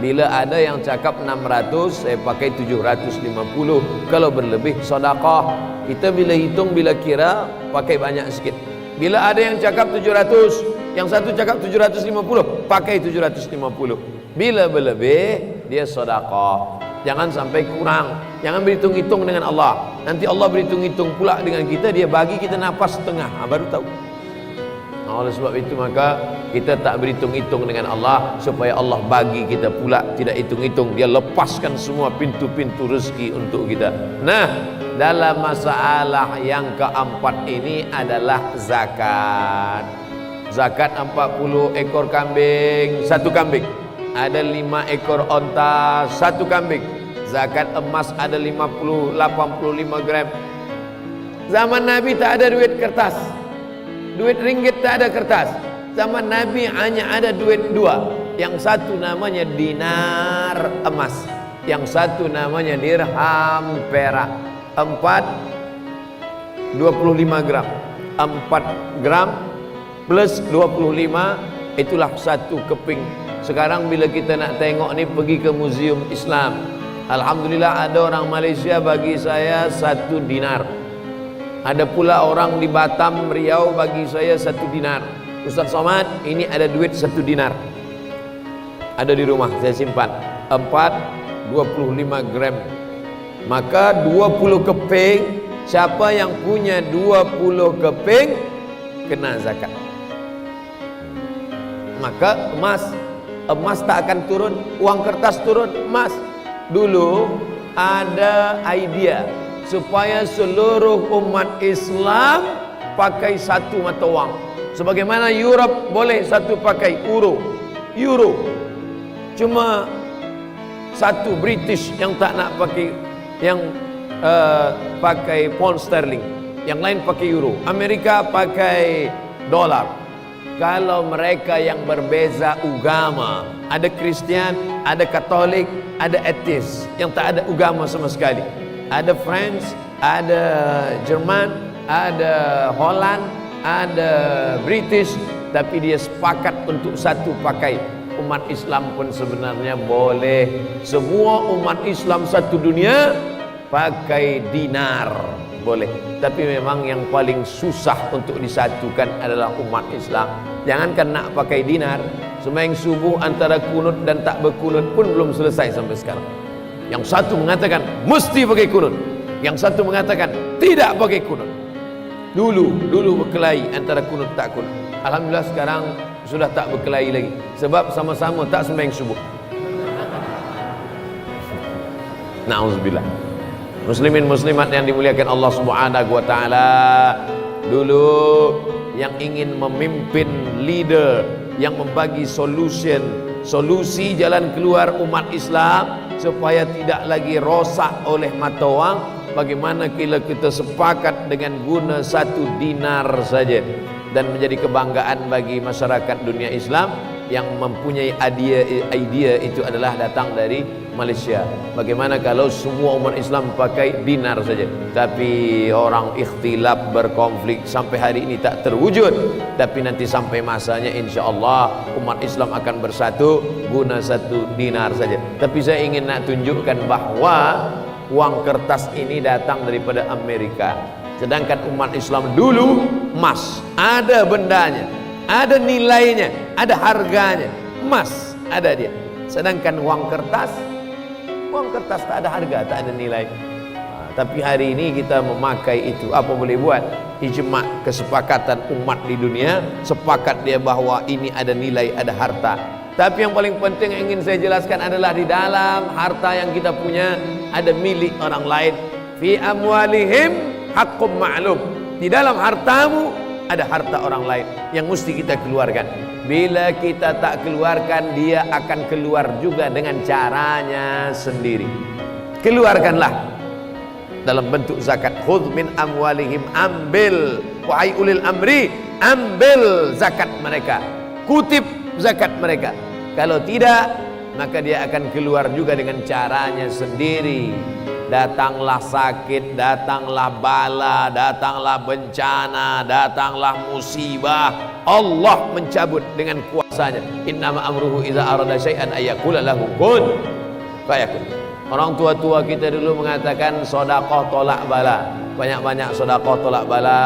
A: Bila ada yang cakap 600, saya pakai 750. Kalau berlebih sedekah. Kita bila hitung, bila kira, pakai banyak sikit. Bila ada yang cakap 700, yang satu cakap 750, pakai 750. Bila berlebih, dia sedekah. Jangan sampai kurang. Jangan berhitung-hitung dengan Allah. Nanti Allah berhitung-hitung pula dengan kita, dia bagi kita nafas setengah, baru tahu. Oleh sebab itu maka kita tak berhitung-hitung dengan Allah, supaya Allah bagi kita pula, tidak hitung-hitung. Dia lepaskan semua pintu-pintu rezeki untuk kita. Nah, dalam masalah yang keempat ini adalah zakat. Zakat 40 ekor kambing, 1 kambing. Ada 5 ekor onta, 1 kambing. Zakat emas ada 85 gram. Zaman Nabi tak ada duit kertas, duit ringgit tak ada kertas. Zaman Nabi hanya ada duit 2. Yang satu namanya dinar emas, yang satu namanya dirham perak. 25 gram. 4 gram plus 25, itulah 1 keping. Sekarang bila kita nak tengok ni, pergi ke Museum Islam, alhamdulillah ada orang Malaysia bagi saya 1 dinar. Ada pula orang di Batam, Riau bagi saya 1 dinar. Ustaz Somad, ini ada duit 1 dinar, ada di rumah, saya simpan. 25 gram. Maka 20 keping. Siapa yang punya 20 keping kena zakat. Maka emas tak akan turun, uang kertas turun, emas. Dulu ada idea supaya seluruh umat Islam pakai 1 mata wang. Sebagaimana Europe boleh 1 pakai euro. Cuma 1 British yang tak nak pakai, yang pakai pound sterling, yang lain pakai euro. Amerika pakai dolar. Kalau mereka yang berbeza agama, ada Kristian, ada Katolik, ada ateis, yang tak ada agama sama sekali. Ada French, ada Jerman, ada Holland, ada British, tapi dia sepakat untuk 1 pakai. Umat Islam pun sebenarnya boleh. Semua umat Islam satu dunia pakai dinar, boleh. Tapi memang yang paling susah untuk disatukan adalah umat Islam. Jangankan nak pakai dinar, sembahyang subuh antara kunut dan tak berkunut pun belum selesai sampai sekarang. Yang satu mengatakan mesti pakai kunut, yang satu mengatakan tidak pakai kunut. Dulu berkelahi antara kunut tak kunut. Alhamdulillah sekarang sudah tak berkelahi lagi, sebab sama-sama tak sembahyang subuh. Nauzubillah. Muslimin muslimat yang dimuliakan Allah Subhanahu wa taala, dulu yang ingin memimpin, leader yang membagi solusi jalan keluar umat Islam supaya tidak lagi rosak oleh mata wang, bagaimana bila kita sepakat dengan guna 1 dinar saja, dan menjadi kebanggaan bagi masyarakat dunia Islam yang mempunyai idea itu adalah datang dari Malaysia. Bagaimana kalau semua umat Islam pakai dinar saja? Tapi orang ikhtilaf, berkonflik sampai hari ini tak terwujud. Tapi nanti sampai masanya insya Allah umat Islam akan bersatu guna satu dinar saja. Tapi saya ingin nak tunjukkan bahawa uang kertas ini datang daripada Amerika. Sedangkan umat Islam dulu emas, ada bendanya, ada nilainya, ada harganya. Emas ada dia. Sedangkan uang kertas tak ada harga, tak ada nilai. Tapi hari ini kita memakai itu. Apa boleh buat? Ijma', kesepakatan umat di dunia sepakat dia bahawa ini ada nilai, ada harta. Tapi yang paling penting yang ingin saya jelaskan adalah di dalam harta yang kita punya ada milik orang lain. Fi amwalihim haqqum ma'lum. Di dalam hartamu ada harta orang lain yang mesti kita keluarkan. Bila kita tak keluarkan, dia akan keluar juga dengan caranya sendiri. Keluarkanlah dalam bentuk zakat. Khudh min amwalihim, ambil, wahai ulil amri, ambil zakat mereka, kutip zakat mereka. Kalau tidak, maka dia akan keluar juga dengan caranya sendiri. Datanglah sakit, datanglah bala, datanglah bencana, datanglah musibah, Allah mencabut dengan kuasanya. Innama amruhu idza arada syai'an ayyaqula lahu kun fayakun. Orang tua-tua kita dulu mengatakan sedekah tolak bala. Banyak-banyak sedekah tolak bala,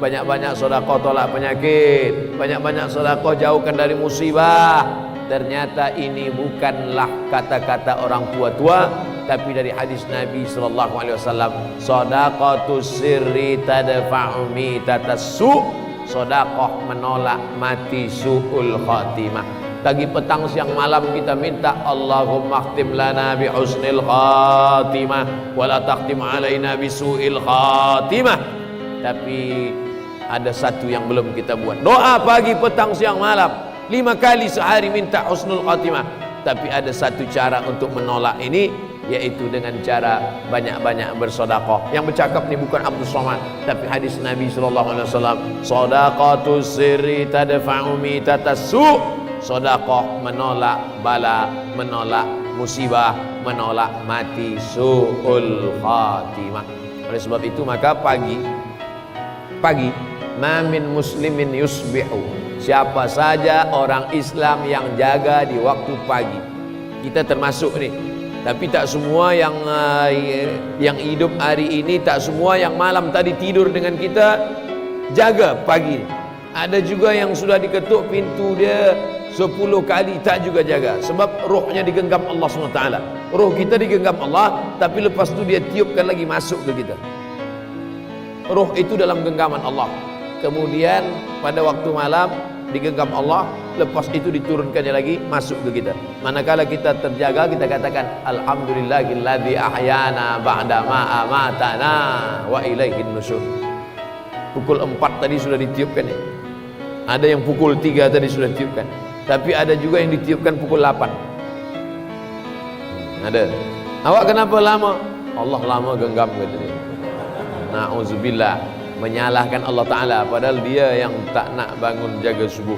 A: banyak-banyak sedekah tolak penyakit, banyak-banyak sedekah jauhkan dari musibah. Ternyata ini bukanlah kata-kata orang tua-tua, tapi dari hadis Nabi sallallahu alaihi wasallam, shadaqatus sirri tadfa'u mitatas su'. Sedekah menolak mati su'ul khatimah. Pagi petang siang malam kita minta Allahumma khtim lana bi husnil khatimah wa la takhtim alaina bi su'il khatimah. Tapi ada satu yang belum kita buat. Doa pagi petang siang malam 5 kali sehari minta husnul khatimah. Tapi ada satu cara untuk menolak ini, yaitu dengan cara banyak-banyak bersedekah. Yang bercakap ni bukan Abdul Somad, tapi hadis Nabi sallallahu alaihi wasallam, shadaqatus sirri tadfa'u mitatas su'. Sedekah menolak bala, menolak musibah, menolak mati su'ul khatimah. Oleh sebab itu maka pagi ma min muslimin yusbihu, siapa saja orang Islam yang jaga di waktu pagi. Kita termasuk nih. Tapi tak semua yang hidup hari ini, tak semua yang malam tadi tidur dengan kita jaga pagi. Ada juga yang sudah diketuk pintu dia 10 kali tak juga jaga. Sebab rohnya digenggam Allah SWT. Roh kita digenggam Allah, tapi lepas tu dia tiupkan lagi masuk ke kita. Roh itu dalam genggaman Allah. Kemudian pada waktu malam digenggam Allah, lepas itu diturunkannya lagi masuk ke kita. Manakala kita terjaga, kita katakan alhamdulillahilladzi ahyana ba'da ma amatana wa ilaihin nusyur. Pukul 4 tadi sudah ditiupkan ya. Ada yang pukul 3 tadi sudah ditiupkan. Tapi ada juga yang ditiupkan pukul 8. Ada. Awak kenapa lama? Allah lama genggam katanya. Na'udzubillah, menyalahkan Allah Ta'ala, padahal dia yang tak nak bangun jaga subuh.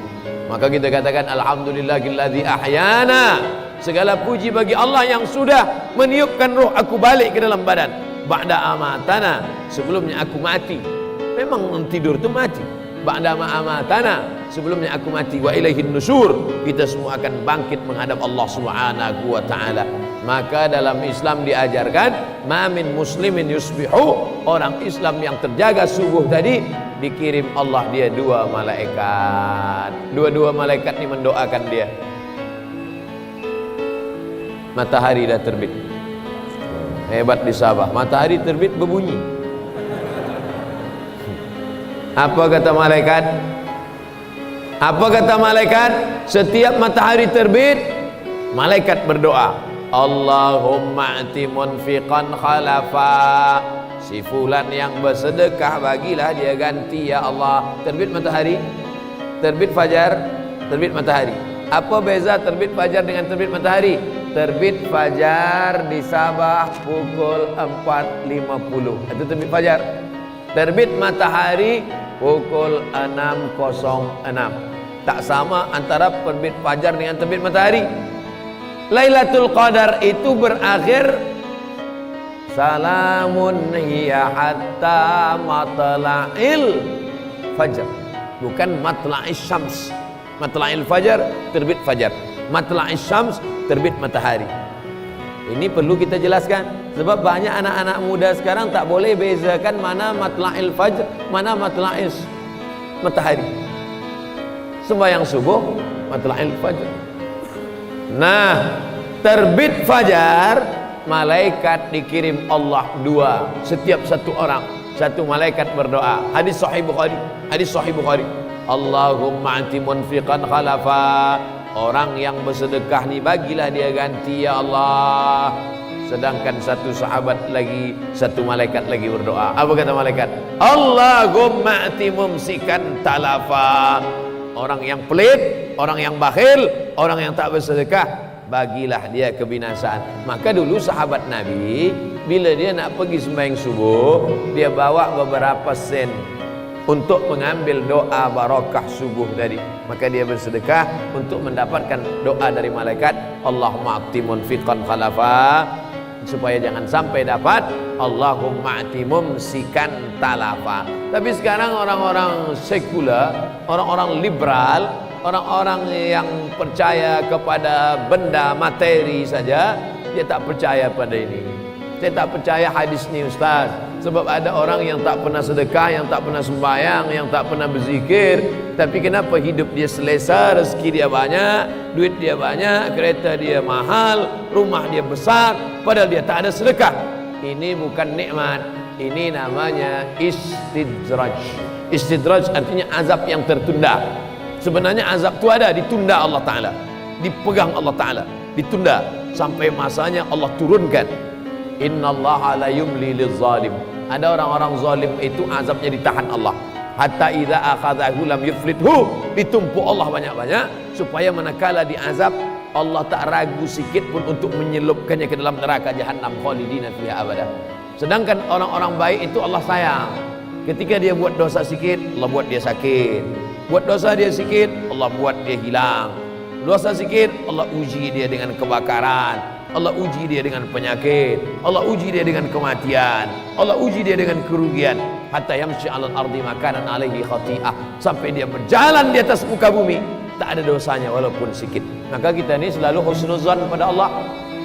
A: Maka kita katakan alhamdulillahilladzi ahyana, segala puji bagi Allah yang sudah meniupkan roh aku balik ke dalam badan. Ba'da amatana, sebelumnya aku mati. Memang tidur tu mati. Ba'da amatana, sebelumnya aku mati. Wa ilaihin nusyur, kita semua akan bangkit menghadap Allah Subhanahu wa ta'ala. Maka dalam Islam diajarkan ma min muslimin yusbihu, orang Islam yang terjaga subuh tadi dikirim Allah dia 2 malaikat. Dua malaikat ni mendoakan dia. Matahari dah terbit. Hebat di Sabah, matahari terbit berbunyi. Apa kata malaikat? Apa kata malaikat? Setiap matahari terbit, malaikat berdoa, Allahumma ati munfiqan khalafa, si fulan yang bersedekah bagilah dia ganti ya Allah. Terbit matahari, terbit fajar, terbit matahari. Apa beza terbit fajar dengan terbit matahari? Terbit fajar di Sabah pukul 4.50, itu terbit fajar. Terbit matahari pukul 6.06. Tak sama antara terbit fajar dengan terbit matahari. Lailatul Qadar itu berakhir salamun hiya hatta matla'il fajar, bukan matla'is syams. Matla'il fajar, terbit fajar. Matla'is syams, terbit matahari. Ini perlu kita jelaskan, sebab banyak anak-anak muda sekarang tak boleh bezakan mana matla'il fajr, mana matla'is matahari. Sembahyang subuh matla'il fajr. Nah, terbit fajar, malaikat dikirim Allah 2 setiap satu orang. Satu malaikat berdoa. Hadis Sahih Bukhari. Hadis Sahih Bukhari. Allahumma ati munfiqan khalafa. Orang yang bersedekah ni bagilah dia ganti ya Allah. Sedangkan satu sahabat lagi, satu malaikat lagi berdoa. Apa kata malaikat? Allahumma ati mumsikan talafa. Orang yang pelit, orang yang bakhil, orang yang tak bersedekah, bagilah dia kebinasaan. Maka dulu sahabat Nabi, bila dia nak pergi sembahyang subuh, dia bawa beberapa sen untuk mengambil doa barakah subuh tadi. Maka dia bersedekah untuk mendapatkan doa dari malaikat, Allahumma ati munfiqan khalafa, supaya jangan sampai dapat Allahumma ati mumsikan talafa. Tapi sekarang orang-orang sekuler, orang-orang liberal, orang-orang yang percaya kepada benda materi saja, dia tak percaya pada ini. Saya tak percaya hadis ni Ustaz, sebab ada orang yang tak pernah sedekah, yang tak pernah sembahyang, yang tak pernah berzikir, tapi kenapa hidup dia selesa, rezeki dia banyak, duit dia banyak, kereta dia mahal, rumah dia besar, padahal dia tak ada sedekah. Ini bukan nikmat, ini namanya istidraj. Istidraj artinya azab yang tertunda. Sebenarnya azab itu ada, ditunda Allah Ta'ala, dipegang Allah Ta'ala, ditunda sampai masanya Allah turunkan. Innallaha la yumli lizzalim. Ada orang-orang zalim itu azabnya ditahan Allah. Hatta idza akhadhahu lam yuflithu, ditumpuk Allah banyak-banyak supaya manakala diazab Allah tak ragu sikit pun untuk menyelupkannya ke dalam neraka jahanam khalidina fiha abada. Sedangkan orang-orang baik itu Allah sayang. Ketika dia buat dosa sikit, Allah buat dia sakit. Buat dosa dia sikit, Allah buat dia hilang. Dosa sikit, Allah uji dia dengan kebakaran, Allah uji dia dengan penyakit, Allah uji dia dengan kematian, Allah uji dia dengan kerugian. Hatta yamshi 'alal ardi makanan 'alaihi khati'ah, sampai dia berjalan di atas muka bumi tak ada dosanya walaupun sikit. Maka kita ni selalu husnuzan pada Allah.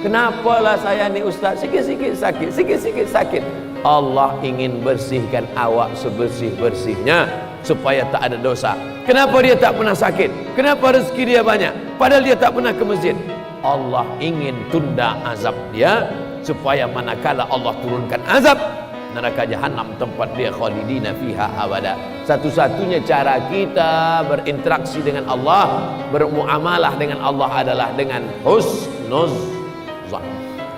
A: Kenapalah saya ni Ustaz sikit-sikit sakit, sikit-sikit sakit. Allah ingin bersihkan awak sebersih-bersihnya supaya tak ada dosa. Kenapa dia tak pernah sakit? Kenapa rezeki dia banyak padahal dia tak pernah ke masjid? Allah ingin tunda azab dia supaya manakala Allah turunkan azab, neraka jahanam tempat dia khalidina fiha abada. Satu-satunya cara kita berinteraksi dengan Allah, bermuamalah dengan Allah adalah dengan husnuz zan.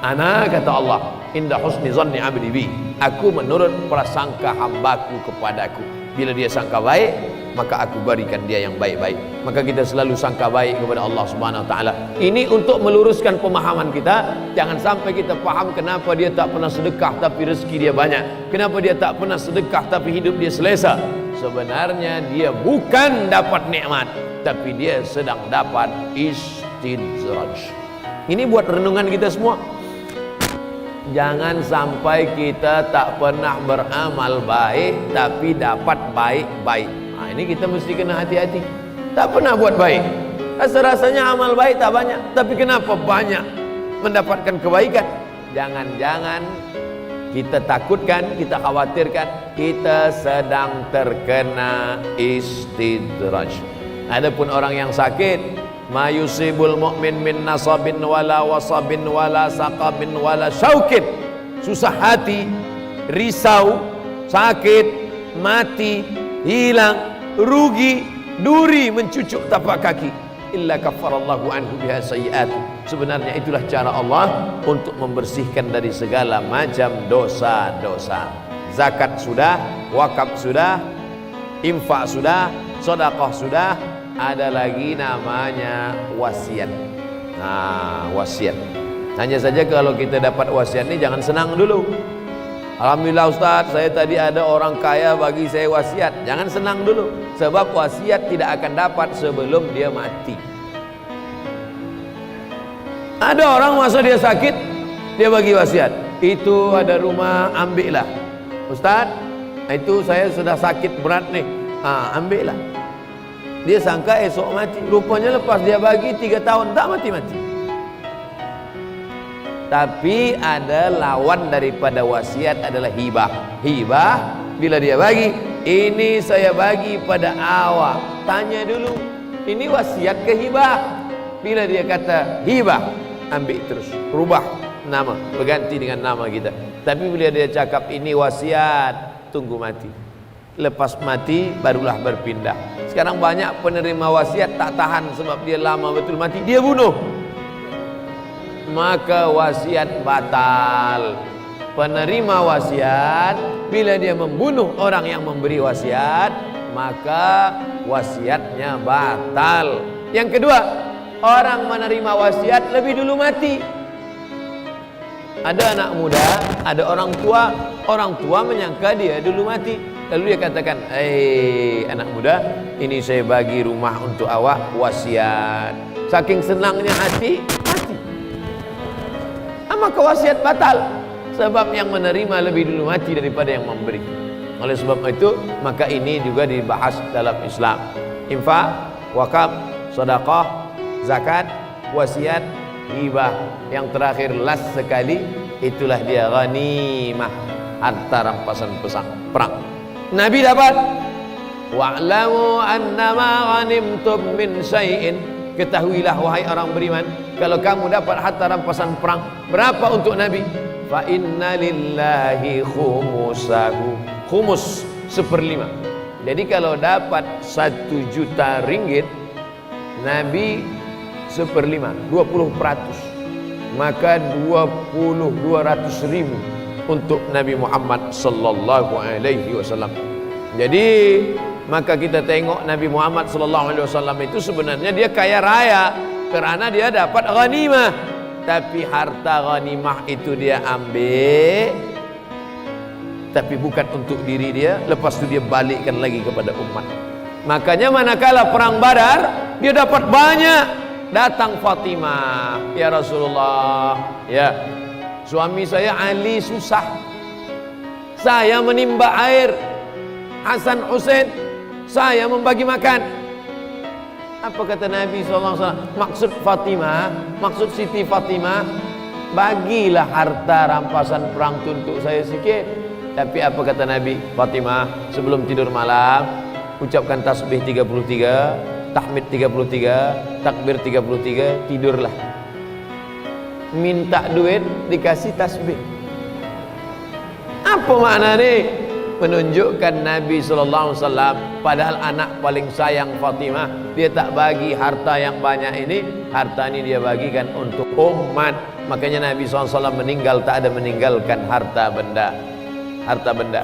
A: Ana kata Allah, inda husni zanni abdi bi, aku menurut prasangka hambaku kepadaku. Bila dia sangka baik, maka aku berikan dia yang baik-baik. Maka kita selalu sangka baik kepada Allah Subhanahu wa taala. Ini untuk meluruskan pemahaman kita. Jangan sampai kita faham kenapa dia tak pernah sedekah tapi rezeki dia banyak, kenapa dia tak pernah sedekah tapi hidup dia selesa. Sebenarnya dia bukan dapat nikmat, tapi dia sedang dapat istidraj. Ini buat renungan kita semua. Jangan sampai kita tak pernah beramal baik tapi dapat baik-baik. Nah, ini kita mesti kena hati-hati. Tak pernah buat baik, rasa-rasanya amal baik tak banyak, tapi kenapa banyak mendapatkan kebaikan? Jangan-jangan kita takutkan, kita khawatirkan kita sedang terkena istidraj. Adapun orang yang sakit, ma yusibul mu'min min nasabin wala wasabin wala saqabin wala syaukin, susah hati, risau, sakit, mati, hilang, rugi, duri mencucuk tapak kaki, illa kafarallahu anhu biha sayyi'at. Sebenarnya itulah cara Allah untuk membersihkan dari segala macam dosa-dosa. Zakat sudah, wakaf sudah, infak sudah, sedekah sudah, ada lagi namanya wasiat. Nah, wasiat. Hanya saja kalau kita dapat wasiat ini jangan senang dulu. Alhamdulillah Ustaz, saya tadi ada orang kaya bagi saya wasiat. Jangan senang dulu, sebab wasiat tidak akan dapat sebelum dia mati. Ada orang masa dia sakit, dia bagi wasiat. Itu ada rumah, ambillah. Ustaz, itu saya sudah sakit berat nih. Ambillah. Dia sangka esok mati. Rupanya lepas dia bagi 3 tahun tak mati-mati. Tapi ada lawan daripada wasiat adalah hibah. Hibah bila dia bagi, ini saya bagi pada awak. Tanya dulu, ini wasiat ke hibah? Bila dia kata hibah, ambil terus, rubah nama, berganti dengan nama kita. Tapi bila dia cakap ini wasiat, tunggu mati. Lepas mati barulah berpindah. Sekarang banyak penerima wasiat tak tahan sebab dia lama betul mati, dia bunuh. Maka wasiat batal. Penerima wasiat bila dia membunuh orang yang memberi wasiat, maka wasiatnya batal. Yang kedua, orang menerima wasiat lebih dulu mati. Ada anak muda, ada orang tua menyangka dia dulu mati. Lalu dia katakan, anak muda, ini saya bagi rumah untuk awak, wasiat. Saking senangnya hati, mati. Maka wasiat batal. Sebab yang menerima lebih dulu mati daripada yang memberi. Oleh sebab itu, maka ini juga dibahas dalam Islam. Infak, wakaf, sedekah, zakat, wasiat, hibah. Yang terakhir last sekali, itulah dia ghanimah, harta rampasan perang. Nabi dapat, wa'lamu annama ghanimtum min syai'in, ketahuilah wahai orang beriman, kalau kamu dapat harta rampasan perang, berapa untuk Nabi? Fa inna lillahi khumusahu, khumus 1/5. Jadi kalau dapat 1 juta ringgit, Nabi 1/5, 20%, maka 200.000 untuk Nabi Muhammad sallallahu alaihi wasallam. Jadi maka kita tengok Nabi Muhammad sallallahu alaihi wasallam itu sebenarnya dia kaya raya kerana dia dapat ghanimah. Tapi harta ghanimah itu dia ambil, tapi bukan untuk diri dia, lepas itu dia balikkan lagi kepada umat. Makanya manakala perang Badar, dia dapat banyak. Datang Fatimah, ya Rasulullah, ya suami saya Ali susah, saya menimba air, Hasan Husain saya membagi makan. Apa kata Nabi SAW? Maksud Fatimah, maksud Siti Fatimah, bagilah harta rampasan perang untuk saya sikit. Tapi apa kata Nabi? Fatimah, sebelum tidur malam ucapkan tasbih 33, tahmid 33, takbir 33, tidurlah. Minta duit dikasih tasbih. Apa makna ni? Menunjukkan Nabi SAW padahal anak paling sayang Fatimah, dia tak bagi harta yang banyak ini, harta ini dia bagikan untuk umat. Makanya Nabi SAW meninggal tak ada meninggalkan harta benda.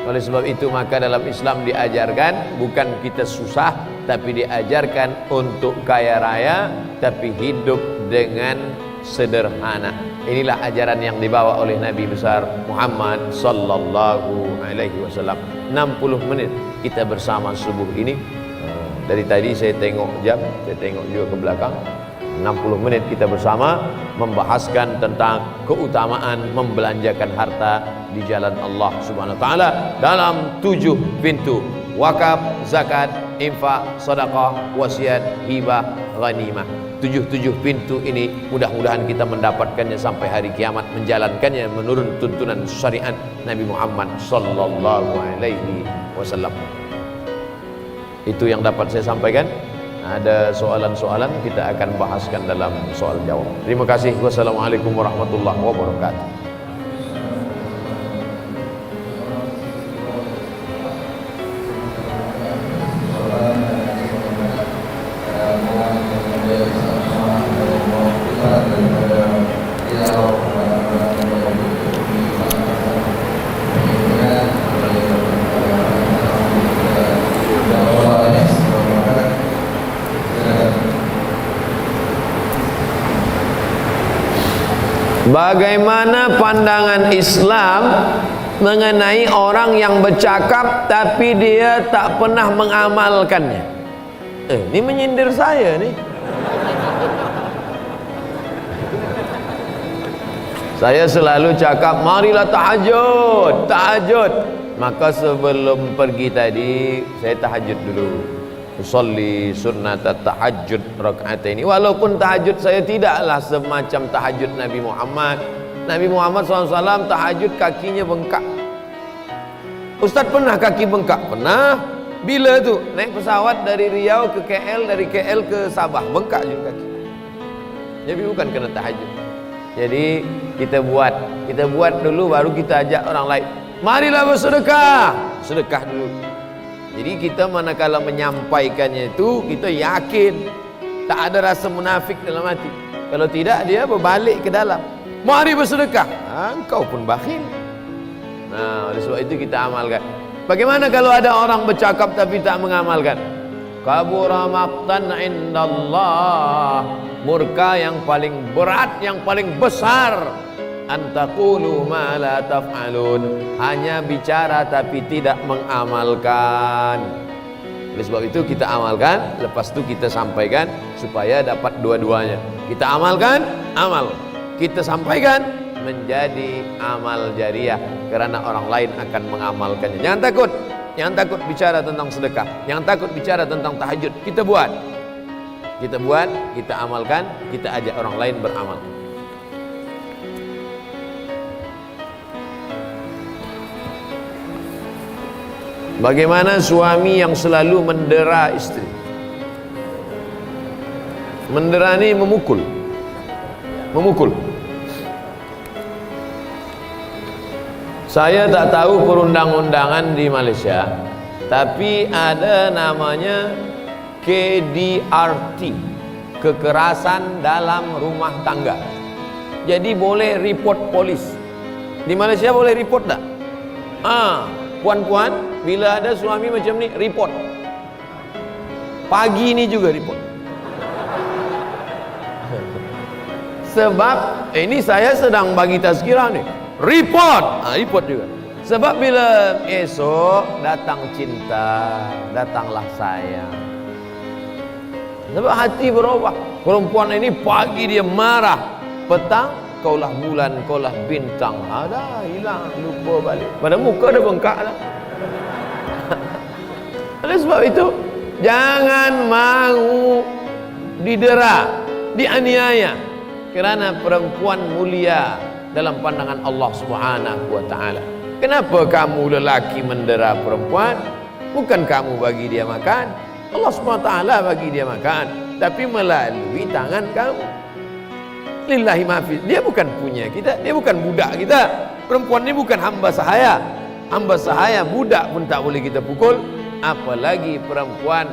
A: Oleh sebab itu maka dalam Islam diajarkan bukan kita susah, tapi diajarkan untuk kaya raya tapi hidup dengan sederhana. Inilah ajaran yang dibawa oleh Nabi besar Muhammad sallallahu alaihi wasallam. 60 menit kita bersama subuh ini. Dari tadi saya tengok jam, saya tengok juga ke belakang. 60 menit kita bersama membahaskan tentang keutamaan membelanjakan harta di jalan Allah Subhanahu wa taala dalam 7 pintu: wakaf, zakat, infak, sedekah, wasiat, hibah, ghanimah. 7 pintu ini mudah-mudahan kita mendapatkannya sampai hari kiamat, menjalankannya menurut tuntunan syariat Nabi Muhammad sallallahu alaihi wasallam. Itu yang dapat saya sampaikan. Ada soalan-soalan kita akan bahaskan dalam soal jawab. Terima kasih. Wassalamualaikum warahmatullahi wabarakatuh. Bagaimana pandangan Islam mengenai orang yang bercakap tapi dia tak pernah mengamalkannya? Ini menyindir saya nih. Saya selalu cakap, marilah tahajud, tahajud. Maka sebelum pergi tadi, saya tahajud dulu. Usolli sunnat tahajud rakaat ini. Walaupun tahajud saya tidaklah semacam tahajud Nabi Muhammad. Nabi Muhammad SAW tahajud kakinya bengkak. Ustaz pernah kaki bengkak? Pernah. Bila tu? Naik pesawat dari Riau ke KL, dari KL ke Sabah, bengkak juga kaki. Jadi bukan kena tahajud. Jadi kita buat dulu baru kita ajak orang lain. Marilah bersedekah, sedekah dulu. Jadi kita manakala menyampaikannya itu kita yakin, tak ada rasa munafik dalam hati. Kalau tidak dia berbalik ke dalam. Mari bersedekah. Engkau pun bakhil. Nah, oleh sebab itu kita amalkan. Bagaimana kalau ada orang bercakap tapi tak mengamalkan? Kabura maqtan indallah, murka yang paling berat, yang paling besar. Antaqulu ma la taf'alun, hanya bicara tapi tidak mengamalkan. Oleh sebab itu kita amalkan, lepas itu kita sampaikan supaya dapat dua-duanya. Kita amalkan, amal. Kita sampaikan, menjadi amal jariah, karena orang lain akan mengamalkannya. Jangan takut. Jangan takut bicara tentang sedekah, jangan takut bicara tentang tahajud. Kita buat, kita amalkan, kita ajak orang lain beramal. Bagaimana suami yang selalu mendera istri? Mendera ini memukul. Saya tak tahu perundang-undangan di Malaysia, tapi ada namanya KDRT, kekerasan dalam rumah tangga. Jadi boleh report polis. Di Malaysia boleh report tak? Puan-puan, bila ada suami macam ni, report. Pagi ni juga report. Sebab ini saya sedang bagi tazkirah ni. Report, report juga. Sebab bila esok datang cinta, datanglah sayang. Sebab hati berubah. Perempuan ini pagi dia marah, petang kaulah bulan, kaulah bintang. Dah hilang, lupa balik. Pada muka dah bengkak dah. Oleh sebab itu, jangan mahu didera, dianiaya, kerana perempuan mulia dalam pandangan Allah Subhanahu wa taala. Kenapa kamu lelaki mendera perempuan? Bukan kamu bagi dia makan, Allah Subhanahu wa taala bagi dia makan, tapi melalui tangan kamu. Lillahi maafis. Dia bukan punya kita, dia bukan budak kita. Perempuan ini bukan hamba sahaya. Hamba sahaya, budak pun tak boleh kita pukul, apalagi perempuan.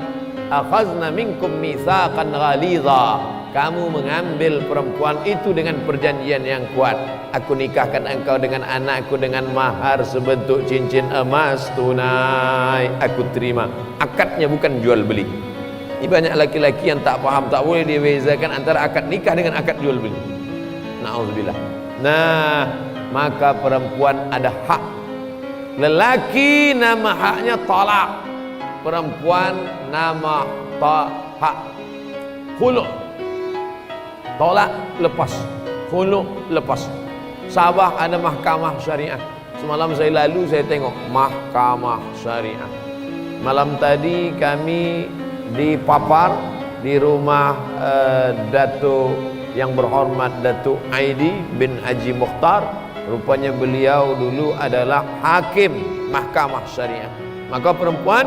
A: Akhazna minkum mitsaqan ghaliza. Kamu mengambil perempuan itu dengan perjanjian yang kuat. Aku nikahkan engkau dengan anakku dengan mahar sebentuk cincin emas tunai. Aku terima. Akadnya bukan jual beli. Ini banyak laki-laki yang tak faham, tak boleh dia bezakan antara akad nikah dengan akad jual beli. Na'udzubillah. Nah, maka perempuan ada hak. Lelaki nama haknya talak. Perempuan nama hak khulu'. Tolak lepas, khulu' lepas. Sabah ada mahkamah syariah. Semalam saya lalu, saya tengok mahkamah syariah. Malam tadi kami dipapar di rumah Datuk yang berhormat Datuk Aidi bin Haji Mukhtar. Rupanya beliau dulu adalah hakim mahkamah syariah. Maka perempuan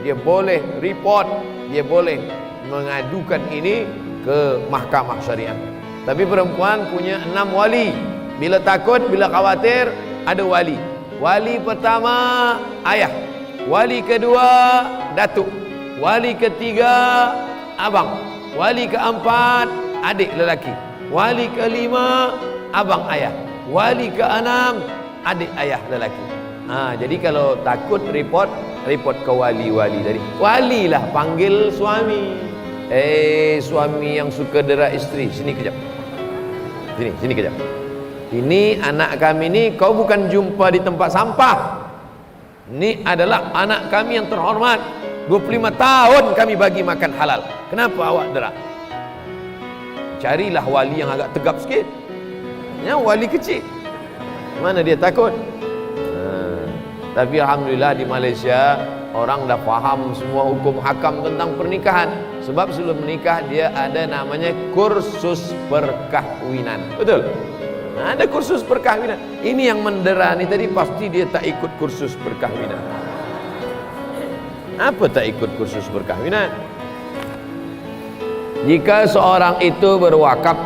A: dia boleh report, dia boleh mengadukan ini ke mahkamah syariah. Tapi perempuan punya 6 wali. Bila takut, bila khawatir, ada wali. Wali pertama ayah, wali kedua datuk, wali ketiga abang, wali keempat adik lelaki, wali kelima abang ayah, wali keenam adik ayah lelaki. Jadi kalau takut report ke wali-wali tadi. Walilah panggil suami. Suami yang suka dera isteri, sini kejap. Sini kejap. Ini anak kami ni kau bukan jumpa di tempat sampah. Ini adalah anak kami yang terhormat. 25 tahun kami bagi makan halal. Kenapa awak dera? Carilah wali yang agak tegap sikit. Yang wali kecil. Mana dia takut? Tapi alhamdulillah di Malaysia orang dah faham semua hukum hakam tentang pernikahan. Sebab sebelum menikah dia ada namanya kursus perkahwinan. Betul? Nah, ada kursus perkahwinan. Ini yang mendera ni tadi pasti dia tak ikut kursus perkahwinan. Apa tak ikut kursus perkahwinan? Jika seorang itu berwakaf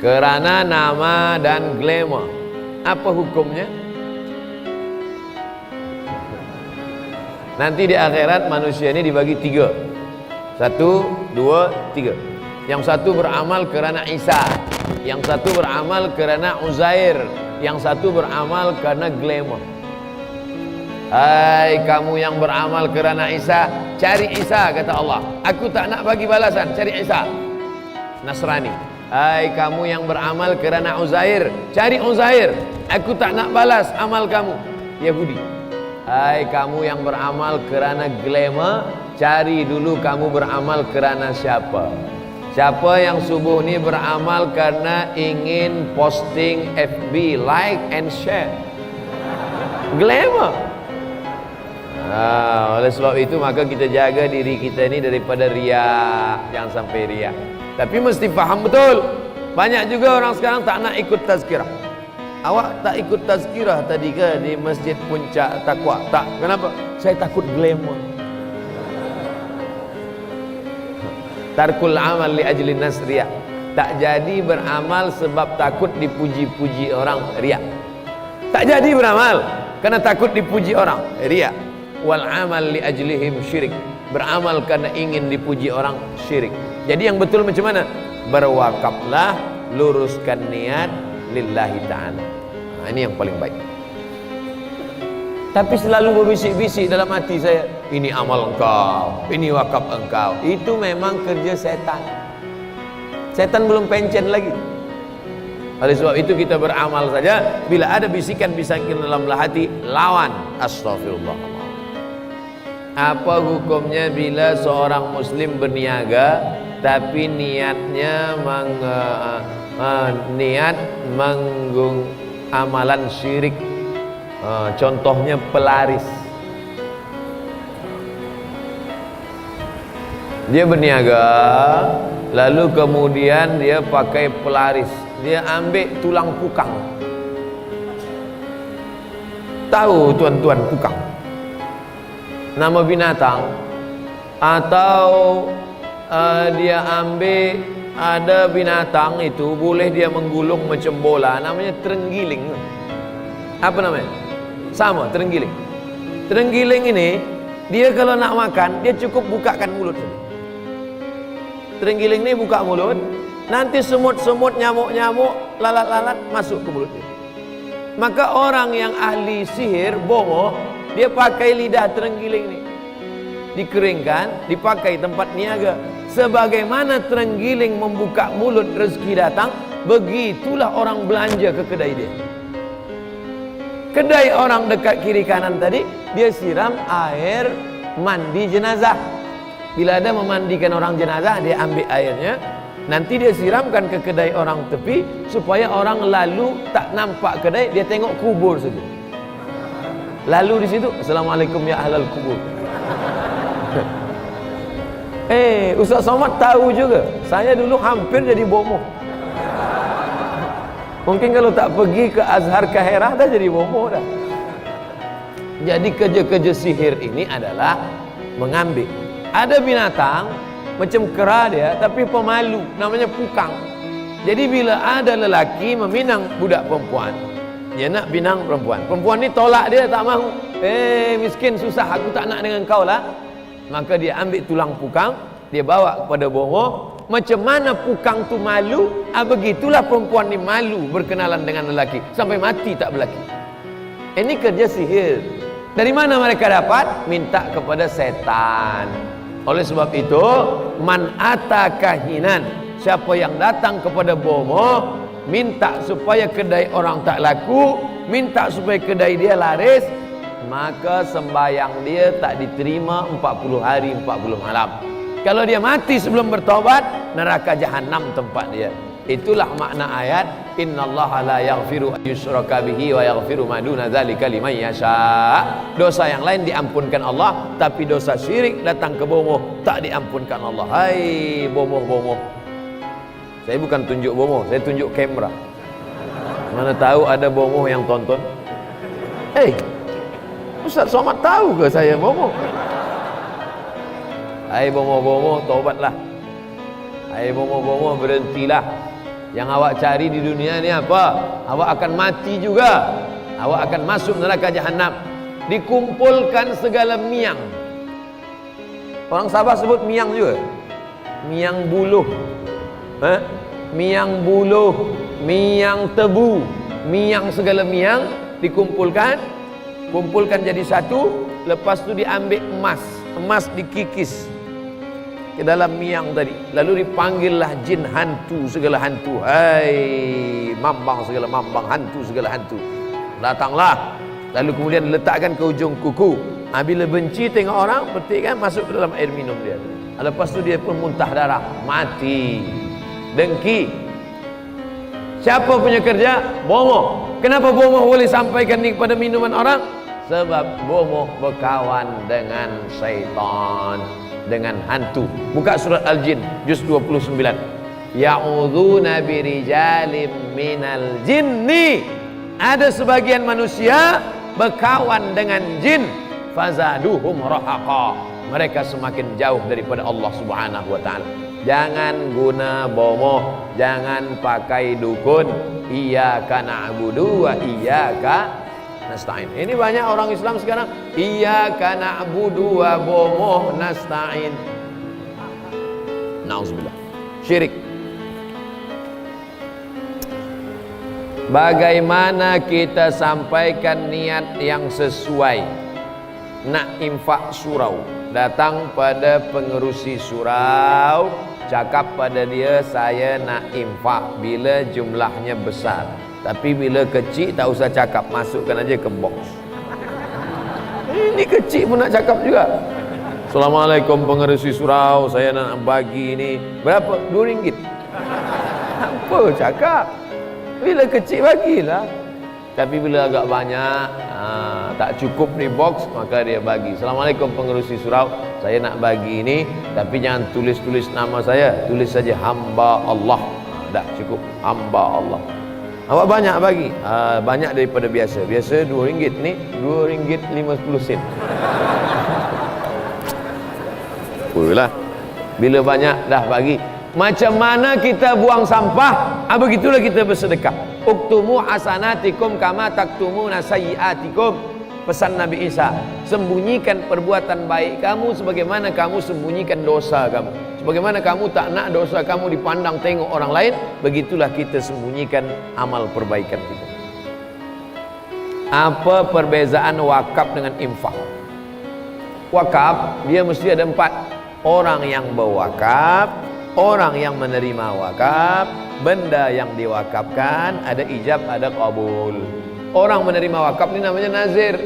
A: kerana nama dan glamour, apa hukumnya? Nanti di akhirat manusia ini dibagi 3. 1, 2, 3. Yang satu beramal kerana Isa, yang satu beramal kerana Uzair, yang satu beramal kerana glamour. Hai kamu yang beramal kerana Isa, cari Isa, kata Allah. Aku tak nak bagi balasan, cari Isa. Nasrani. Hai kamu yang beramal kerana Uzair, cari Uzair. Aku tak nak balas amal kamu. Yahudi. Hai kamu yang beramal kerana glamour, cari dulu kamu beramal kerana siapa. Siapa yang subuh ni beramal karena ingin posting FB, like and share, glamour. Oleh sebab itu maka kita jaga diri kita ni daripada riak. Jangan sampai riak. Tapi mesti faham betul. Banyak juga orang sekarang tak nak ikut tazkirah. Awak tak ikut tazkirah tadi ke di Masjid Puncak Takwa? Tak. Kenapa? Saya takut glamour. Tarkul amal li ajli nas riya. Tak jadi beramal sebab takut dipuji-puji orang, riya. Tak jadi beramal kerana takut dipuji orang, riya. Wal amal li ajlihim syirik. Beramal kerana ingin dipuji orang, syirik. Jadi yang betul macam mana? Berwakaflah, luruskan niat lillahi ta'ala. Ini yang paling baik. Tapi selalu berbisik-bisik dalam hati saya, ini amal engkau, ini wakaf engkau. Itu memang kerja setan. Setan belum pencen lagi. Oleh sebab itu kita beramal saja. Bila ada bisikan-bisikan dalam hati, lawan. Astagfirullah. Apa hukumnya bila seorang muslim berniaga tapi niatnya niat amalan syirik? Contohnya pelaris. Dia berniaga, lalu kemudian dia pakai pelaris. Dia ambil tulang pukang. Tahu tuan-tuan pukang? Nama binatang. Atau dia ambil ada binatang itu boleh dia menggulung macam bola, namanya terenggiling. Apa namanya? Sama, terenggiling. Terenggiling ini dia kalau nak makan dia cukup bukakan mulut saja. Terenggiling ini buka mulut, nanti semut-semut, nyamuk-nyamuk, lalat-lalat masuk ke mulut dia. Maka orang yang ahli sihir, bomoh, dia pakai lidah terenggiling ini, dikeringkan, dipakai tempat niaga. Sebagaimana terenggiling membuka mulut rezeki datang, begitulah orang belanja ke kedai dia. Kedai orang dekat kiri kanan tadi, dia siram air mandi jenazah. Bila ada memandikan orang jenazah, dia ambil airnya, nanti dia siramkan ke kedai orang tepi, supaya orang lalu tak nampak kedai, dia tengok kubur saja. Lalu di situ, Assalamualaikum ya ahlal kubur. Ustaz Somad tahu juga. Saya dulu hampir jadi bomoh. Mungkin kalau tak pergi ke Azhar Kaherah dah jadi bomoh dah. Jadi kerja-kerja sihir ini adalah mengambil. Ada binatang macam kera dia, tapi pemalu, namanya pukang. Jadi bila ada lelaki meminang budak perempuan, dia nak pinang perempuan, perempuan ni tolak dia, tak mahu. Miskin, susah, aku tak nak dengan kau lah. Maka dia ambil tulang pukang, dia bawa kepada bomoh. Macam mana pukang tu malu, begitulah perempuan ni malu berkenalan dengan lelaki, sampai mati tak berlaki. Ini kerja sihir. Dari mana mereka dapat? Minta kepada setan. Oleh sebab itu, man ata kahinan, siapa yang datang kepada bomoh, minta supaya kedai orang tak laku, minta supaya kedai dia laris, maka sembahyang dia tak diterima 40 hari 40 malam. Kalau dia mati sebelum bertobat, neraka jahanam tempat dia. Itulah makna ayat innallaha la yaghfiru an yushraka bihi wa yaghfiru ma duna dzalika liman yasha. Dosa yang lain diampunkan Allah, tapi dosa syirik datang ke bomoh tak diampunkan Allah. Hai bomoh-bomoh. Saya bukan tunjuk bomoh, saya tunjuk kamera. Mana tahu ada bomoh yang tonton. Ustaz Somad tahu ke saya bomoh? Hai bomoh-bomoh, taubatlah. Hai bomoh-bomoh, berhentilah. Yang awak cari di dunia ni apa? Awak akan mati juga. Awak akan masuk neraka jahanam. Dikumpulkan segala miang. Orang Sabah sebut miang juga. Miang buluh. Miang buluh, miang tebu, miang segala miang dikumpulkan, kumpulkan jadi satu. Lepas tu diambil emas dikikis ke dalam miang tadi, lalu dipanggillah jin hantu segala hantu. Hai mambang segala mambang, hantu segala hantu, datanglah. Lalu kemudian letakkan ke ujung kuku. Bila benci tengok orang, petikkan masuk ke dalam air minum dia. Lepas tu dia pun muntah darah, mati. Dengki. Siapa punya kerja? Bomoh. Kenapa bomoh boleh sampaikan ni kepada minuman orang? Sebab bomoh berkawan dengan syaitan, dengan hantu. Buka surat Al-Jin juz 29. Ya'udzuna birijalim minal jinni. Ada sebagian manusia berkawan dengan jin, fazaduhum rahaqa. Mereka semakin jauh daripada Allah Subhanahu wa taala. Jangan guna bomoh, jangan pakai dukun. Iyyaka na'budu wa iyyaka nasta'in. Ini banyak orang Islam sekarang, iyyaka na'budu wa bomoh nasta'in. Nauzubillah. Syirik. Bagaimana kita sampaikan niat yang sesuai? Nak infak surau, datang pada pengerusi surau, cakap pada dia, saya nak infak bila jumlahnya besar, tapi bila kecil tak usah cakap, masukkan aja ke box. Ini kecil pun nak cakap juga. Assalamualaikum pengerusi surau, saya nak bagi ini berapa? RM2. Apa cakap? Bila kecil bagilah. Tapi bila agak banyak, tak cukup di box, maka dia bagi. Assalamualaikum pengerusi surau, saya nak bagi ini, tapi jangan tulis-tulis nama saya, tulis saja hamba Allah. Dah cukup, hamba Allah. Awak banyak bagi, banyak daripada biasa. Biasa RM2, ni RM2.50. Pulah. Bila banyak dah bagi. Macam mana kita buang sampah, begitulah kita bersedekah. Uktumu hasanatikum kama taktumuna sayyiatikum. Pesan Nabi Isa, sembunyikan perbuatan baik kamu sebagaimana kamu sembunyikan dosa kamu. Sebagaimana kamu tak nak dosa kamu dipandang tengok orang lain, begitulah kita sembunyikan amal perbaikan kita. Apa perbezaan wakaf dengan infak? Wakaf dia mesti ada 4. Orang yang berwakaf, orang yang menerima wakaf, benda yang diwakafkan, ada ijab, ada qabul. Orang menerima wakaf ini namanya nazir.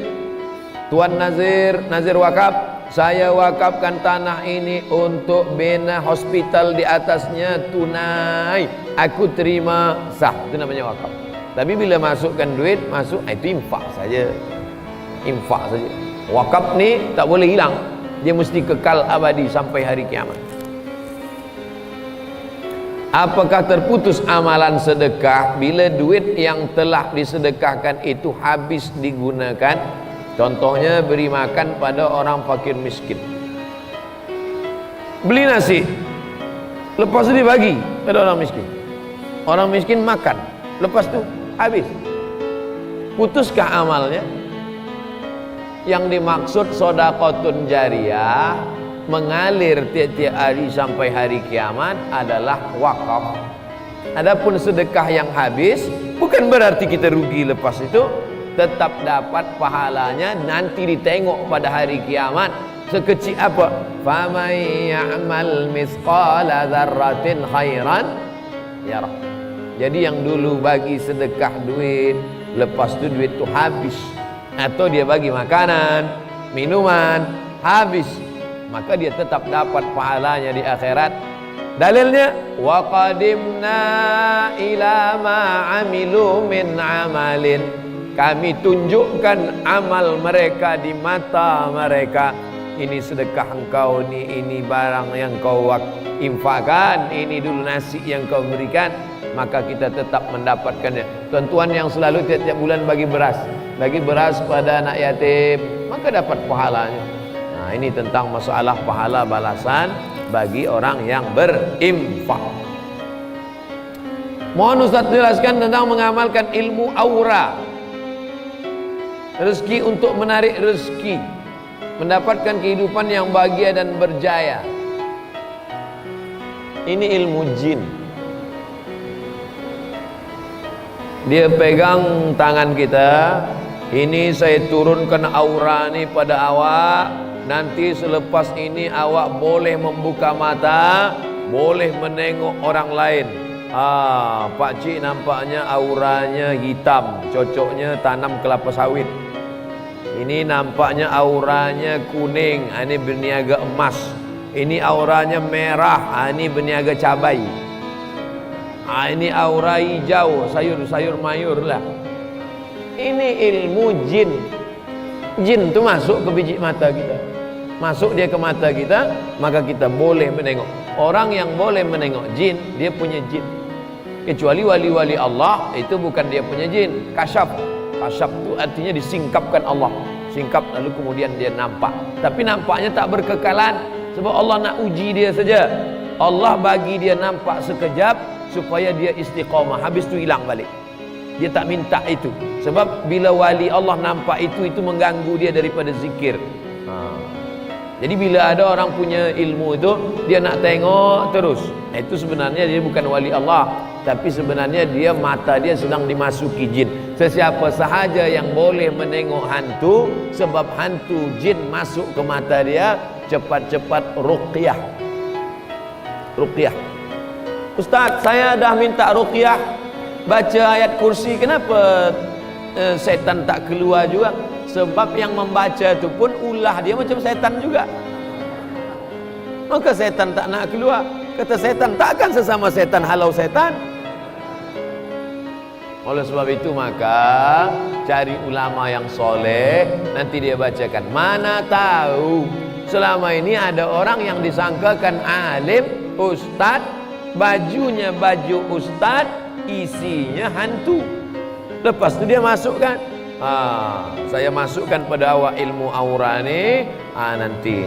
A: Tuan nazir, nazir wakaf, saya wakafkan tanah ini untuk bina hospital di atasnya tunai, aku terima, sah. Itu namanya wakaf. Tapi bila masukkan duit, masuk, itu infak saja. Infak saja. Wakaf ni tak boleh hilang. Dia mesti kekal abadi sampai hari kiamat. Apakah terputus amalan sedekah bila duit yang telah disedekahkan itu habis digunakan? Contohnya beri makan pada orang fakir miskin. Beli nasi, lepas itu dibagi pada orang miskin. Orang miskin makan, lepas itu habis. Putuskah amalnya? Yang dimaksud sedekahun jariyah mengalir tiap-tiap hari sampai hari kiamat adalah wakaf. Adapun sedekah yang habis bukan berarti kita rugi lepas itu, tetap dapat pahalanya nanti ditengok pada hari kiamat. Sekecil apa? Faman ya'mal misqala dzarratin khairan yarah. Jadi yang dulu bagi sedekah duit, lepas itu duit itu habis, atau dia bagi makanan, minuman, habis, maka dia tetap dapat pahalanya di akhirat. Dalilnya wa qadimna ila ma amilu min amalin. Kami tunjukkan amal mereka di mata mereka. Ini sedekah engkau, ini barang yang kau infakkan, ini dulu nasi yang kau berikan, maka kita tetap mendapatkannya. Tuan-tuan yang selalu tiap-tiap bulan bagi beras pada anak yatim, maka dapat pahalanya. Nah, ini tentang masalah pahala balasan bagi orang yang berinfak. Mohon Ustaz jelaskan tentang mengamalkan ilmu aura. Rezeki untuk menarik rezeki, mendapatkan kehidupan yang bahagia dan berjaya. Ini ilmu jin. Dia pegang tangan kita. Ini saya turunkan aura ni pada awak. Nanti selepas ini awak boleh membuka mata, boleh menengok orang lain. Pak Cik nampaknya auranya hitam, cocoknya tanam kelapa sawit. Ini nampaknya auranya kuning, ini berniaga emas. Ini auranya merah, ini berniaga cabai. Ini aura hijau, sayur-sayur mayur lah. Ini ilmu jin. Jin tu masuk ke biji mata kita, masuk dia ke mata kita, maka kita boleh menengok. Orang yang boleh menengok jin, dia punya jin. Kecuali wali-wali Allah, itu bukan dia punya jin. Kasyaf. Kasyaf itu artinya disingkapkan Allah. Singkap lalu kemudian dia nampak. Tapi nampaknya tak berkekalan, sebab Allah nak uji dia saja. Allah bagi dia nampak sekejap supaya dia istiqamah, habis tu hilang balik. Dia tak minta itu. Sebab bila wali Allah nampak itu mengganggu dia daripada zikir. Jadi bila ada orang punya ilmu itu, dia nak tengok terus, itu sebenarnya dia bukan wali Allah, tapi sebenarnya dia mata dia sedang dimasuki jin. Sesiapa sahaja yang boleh menengok hantu, sebab hantu jin masuk ke mata dia, cepat-cepat ruqyah. Ruqyah. Ustaz, saya dah minta ruqyah, baca ayat kursi, kenapa setan tak keluar juga? Sebab yang membaca itu pun ulah dia macam setan juga. Maka setan tak nak keluar. Kata setan, takkan sesama setan halau setan. Oleh sebab itu maka cari ulama yang soleh, nanti dia bacakan. Mana tahu selama ini ada orang yang disangkakan alim, ustaz, bajunya baju ustaz, isinya hantu. Lepas tu dia masukkan. Saya masukkan pada awak ilmu aura ni, nanti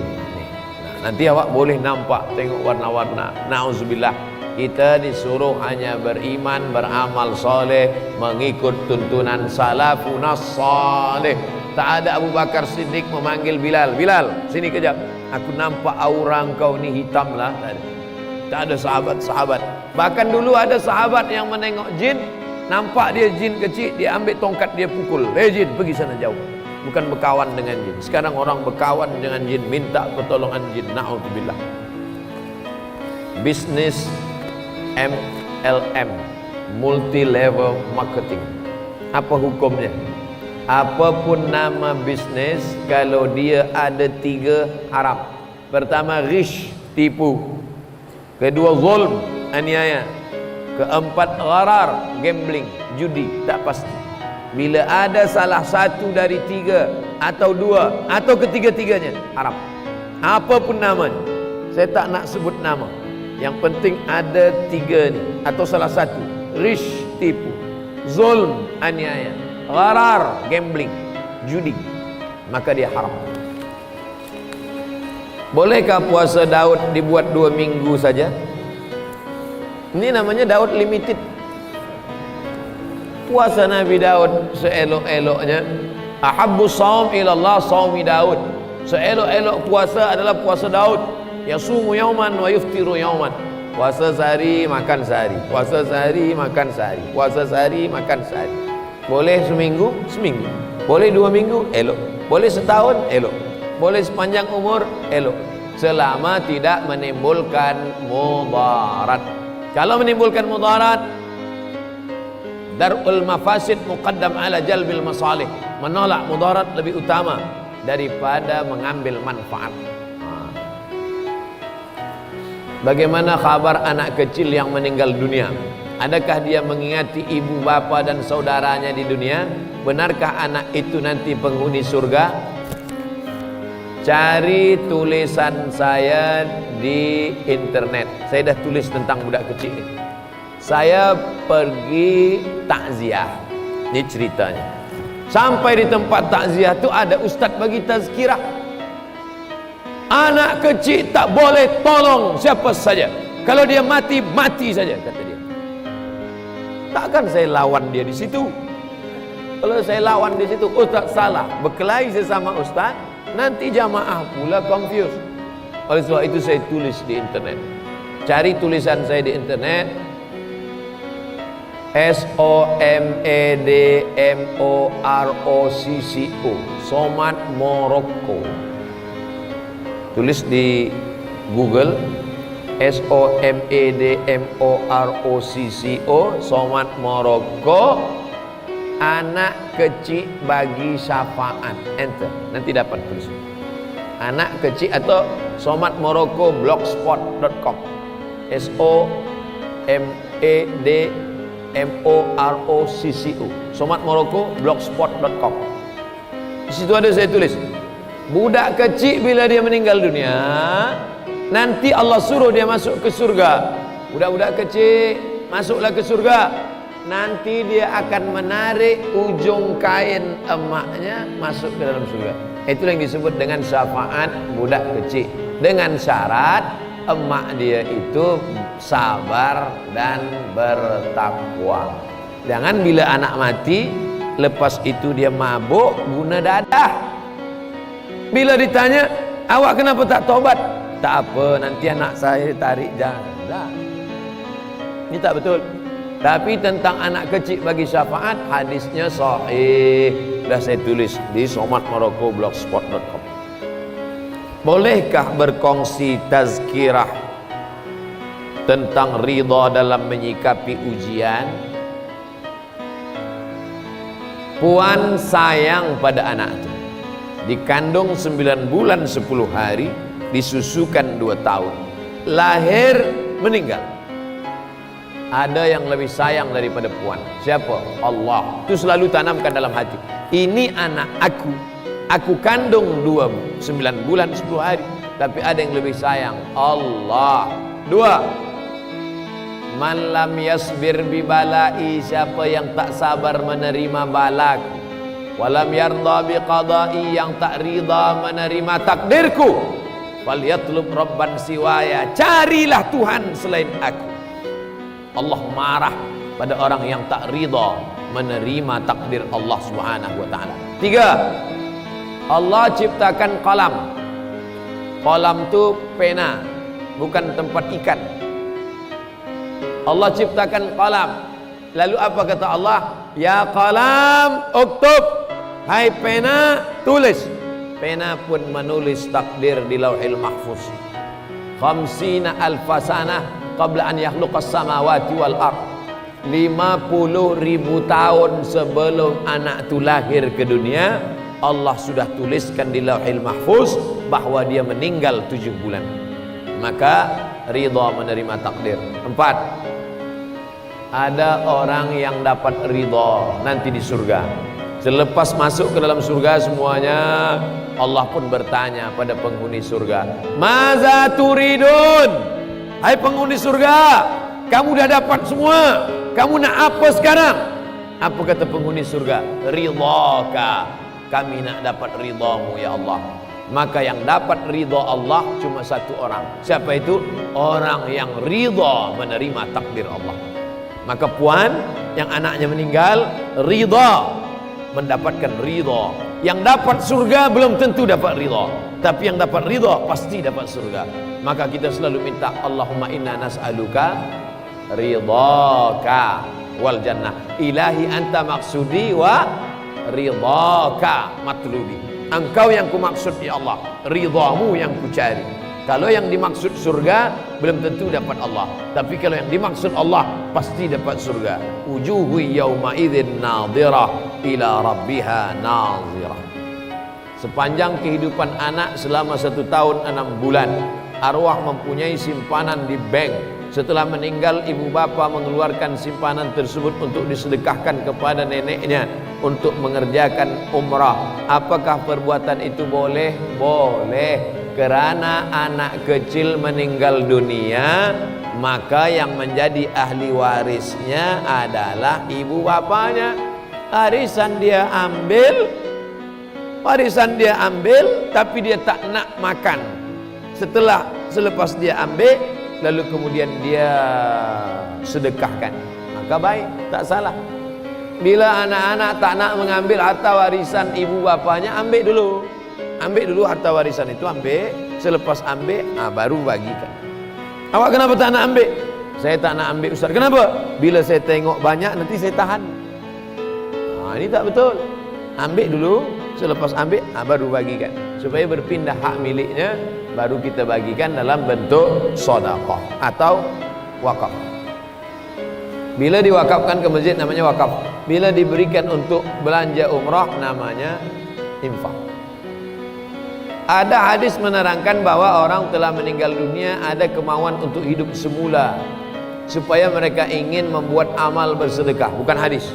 A: nanti awak boleh nampak, tengok warna-warna. Nauzubillah, kita disuruh hanya beriman, beramal soleh, mengikut tuntunan salafun salih. Tak ada Abu Bakar Siddiq memanggil Bilal, Bilal sini kejap, aku nampak aura engkau ni hitam lah. Tak ada sahabat-sahabat. Bahkan dulu ada sahabat yang menengok jin, nampak dia jin kecil, dia ambil tongkat, dia pukul. Jin, pergi sana jauh. Bukan berkawan dengan jin. Sekarang orang berkawan dengan jin, minta pertolongan jin. Na'udzubillah. Business MLM, multi level marketing. Apa hukumnya? Apapun nama bisnes, kalau dia ada 3 haram. Pertama, ghish, tipu. Kedua, zulm, aniaya. Keempat, gharar, gambling, judi, tak pasti. Bila ada salah satu dari 3 atau 2 atau ketiga-tiganya, haram. Apapun namanya, saya tak nak sebut nama. Yang penting ada 3 ni atau salah satu. Rish, tipu. Zulm, aniaya. Gharar, gambling, judi, maka dia haram. Bolehkah puasa Daud dibuat 2 minggu saja? Ini namanya Daud limited. Puasa Nabi Daud seelok-eloknya. Ahabbu shaum ilallah shaumi Daud. Seelok-elok puasa adalah puasa Daud. Yasumu yauman wa yuftiru yauman. Puasa sehari, makan sehari. Puasa sehari, makan sehari. Puasa sehari, makan sehari. Boleh seminggu, seminggu. Boleh 2 minggu, elok. Boleh setahun, elok. Boleh sepanjang umur, elok. Selama tidak menimbulkan mudarat. Kalau menimbulkan mudarat, darul mafasid muqaddam ala jalbil masalih. Menolak mudarat lebih utama daripada mengambil manfaat. Bagaimana kabar anak kecil yang meninggal dunia? Adakah dia mengingati ibu bapa dan saudaranya di dunia? Benarkah anak itu nanti penghuni surga? Cari tulisan saya di internet. Saya dah tulis tentang budak kecil ini. Saya pergi takziah. Ini ceritanya. Sampai di tempat takziah tu ada ustaz bagi tazkirah. Anak kecil tak boleh tolong siapa saja. Kalau dia mati, mati saja, kata dia. Takkan saya lawan dia di situ. Kalau saya lawan di situ, ustaz salah. Berkelahi sesama ustaz, nanti jamaah pula confused. Oleh sebab itu saya tulis di internet. Cari tulisan saya di internet. SOMADMOROCCO, Somad Morocco. Tulis di Google SOMADMOROCCO, Somad Morocco, anak kecil bagi syafaat. Enter, nanti dapat tulis. Anak kecil atau Somad Morocco blogspot.com. SOMADMOROCCO, Somad Morocco blogspot.com. Di situ ada saya tulis. Budak kecil bila dia meninggal dunia, nanti Allah suruh dia masuk ke surga. Budak-budak kecil masuklah ke surga. Nanti dia akan menarik ujung kain emaknya masuk ke dalam surga. Itulah yang disebut dengan syafaat budak kecil. Dengan syarat emak dia itu sabar dan bertakwa. Jangan bila anak mati, lepas itu dia mabuk guna dadah. Bila ditanya, awak kenapa tak tobat? Tak apa, nanti anak saya tarik jalan. Ini tak betul. Tapi tentang anak kecil bagi syafaat, hadisnya sahih. Dah saya tulis di somadmorocco.blogspot.com. Bolehkah berkongsi tazkirah tentang ridha dalam menyikapi ujian? Puan sayang pada anak itu. Dikandung 9 bulan 10 hari, disusukan 2 tahun, lahir meninggal. Ada yang lebih sayang daripada puan. Siapa? Allah. Itu selalu tanamkan dalam hati. Ini anak aku kandung 9 bulan 10 hari, tapi ada yang lebih sayang, Allah. 2, man lam yasbir bi balai, siapa yang tak sabar menerima balaku, walam yarda bi qada'i, yang tak rida menerima takdirku, falyatlub rabban siwaya, carilah Tuhan selain aku. Allah marah pada orang yang tak rida menerima takdir Allah Subhanahu wa taala. 3, Allah ciptakan qalam. Qalam tu pena, bukan tempat ikan. Allah ciptakan qalam. Lalu apa kata Allah? Ya qalam uktub. Hai pena, tulis. Pena pun menulis takdir di Lauhil Mahfuz. 50 alfasana qabla an yakhluqas samawati wal ard. 50.000 tahun sebelum anak itu lahir ke dunia, Allah sudah tuliskan di Lauhil Mahfuz bahwa dia meninggal 7 bulan. Maka ridha menerima takdir. 4, ada orang yang dapat ridha nanti di surga. Selepas masuk ke dalam surga semuanya, Allah pun bertanya pada penghuni surga, maza turidun? Hai penghuni surga, kamu dah dapat semua, kamu nak apa sekarang? Apa kata penghuni surga? Ridhaka, kami nak dapat ridhamu ya Allah. Maka yang dapat ridha Allah cuma satu orang. Siapa itu? Orang yang ridha menerima takdir Allah. Maka puan yang anaknya meninggal ridha, mendapatkan ridha. Yang dapat surga belum tentu dapat ridha, tapi yang dapat ridha pasti dapat surga. Maka kita selalu minta, Allahumma inna nas'aluka ridhaka wal jannah. Ilahi anta maksudi wa ridhaka matlubi. Engkau yang ku maksud ya Allah, ridhamu yang ku cari. Kalau yang dimaksud surga belum tentu dapat Allah, tapi kalau yang dimaksud Allah pasti dapat surga. Wujuhu yawma idzin nadhirah ila rabbiha nadhirah. Sepanjang kehidupan anak selama 1 tahun 6 bulan, arwah mempunyai simpanan di bank. Setelah meninggal, ibu bapa mengeluarkan simpanan tersebut untuk disedekahkan kepada neneknya untuk mengerjakan umrah. Apakah perbuatan itu boleh? Boleh. Kerana anak kecil meninggal dunia, maka yang menjadi ahli warisnya adalah ibu bapanya. Warisan dia ambil, tapi dia tak nak makan. Selepas dia ambil, lalu kemudian dia sedekahkan, maka baik, tak salah. Bila anak-anak tak nak mengambil harta warisan ibu bapanya, ambil dulu harta warisan itu, ambil. Selepas ambil, baru bagikan. Awak kenapa tak nak ambil? Saya tak nak ambil, Ustaz. Kenapa? Bila saya tengok banyak, nanti saya tahan. Ini tak betul. Ambil dulu, selepas ambil, baru bagikan, supaya berpindah hak miliknya. Baru kita bagikan dalam bentuk sedekah atau wakaf. Bila diwakafkan ke masjid namanya wakaf. Bila diberikan untuk belanja umrah namanya infak. Ada hadis menerangkan bahwa orang telah meninggal dunia ada kemauan untuk hidup semula, supaya mereka ingin membuat amal bersedekah. Bukan hadis,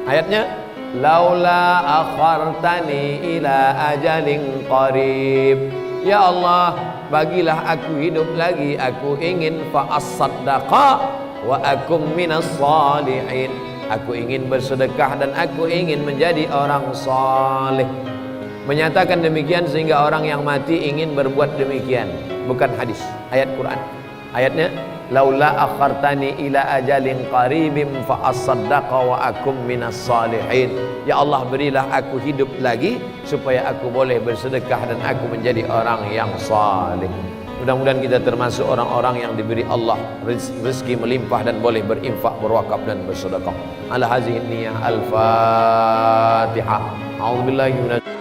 A: ayatnya, laula akhartani ila ajalin qarib. Ya Allah, bagilah aku hidup lagi, aku ingin fa'as-saddaqa wa akum minas salihin. Aku ingin bersedekah dan aku ingin menjadi orang saleh. Menyatakan demikian sehingga orang yang mati ingin berbuat demikian. Bukan hadis, ayat Quran. Ayatnya, laula akhartani ila ajalin qaribim fa asaddaqa wa akum minas salihin. Ya Allah, berilah aku hidup lagi supaya aku boleh bersedekah dan aku menjadi orang yang saleh. Mudah-mudahan kita termasuk orang-orang yang diberi Allah rezeki melimpah dan boleh berinfak, berwakaf dan bersedekah. Ala hazihi niyah. Al-Fatihah. A'udzubillahi minasyaitonir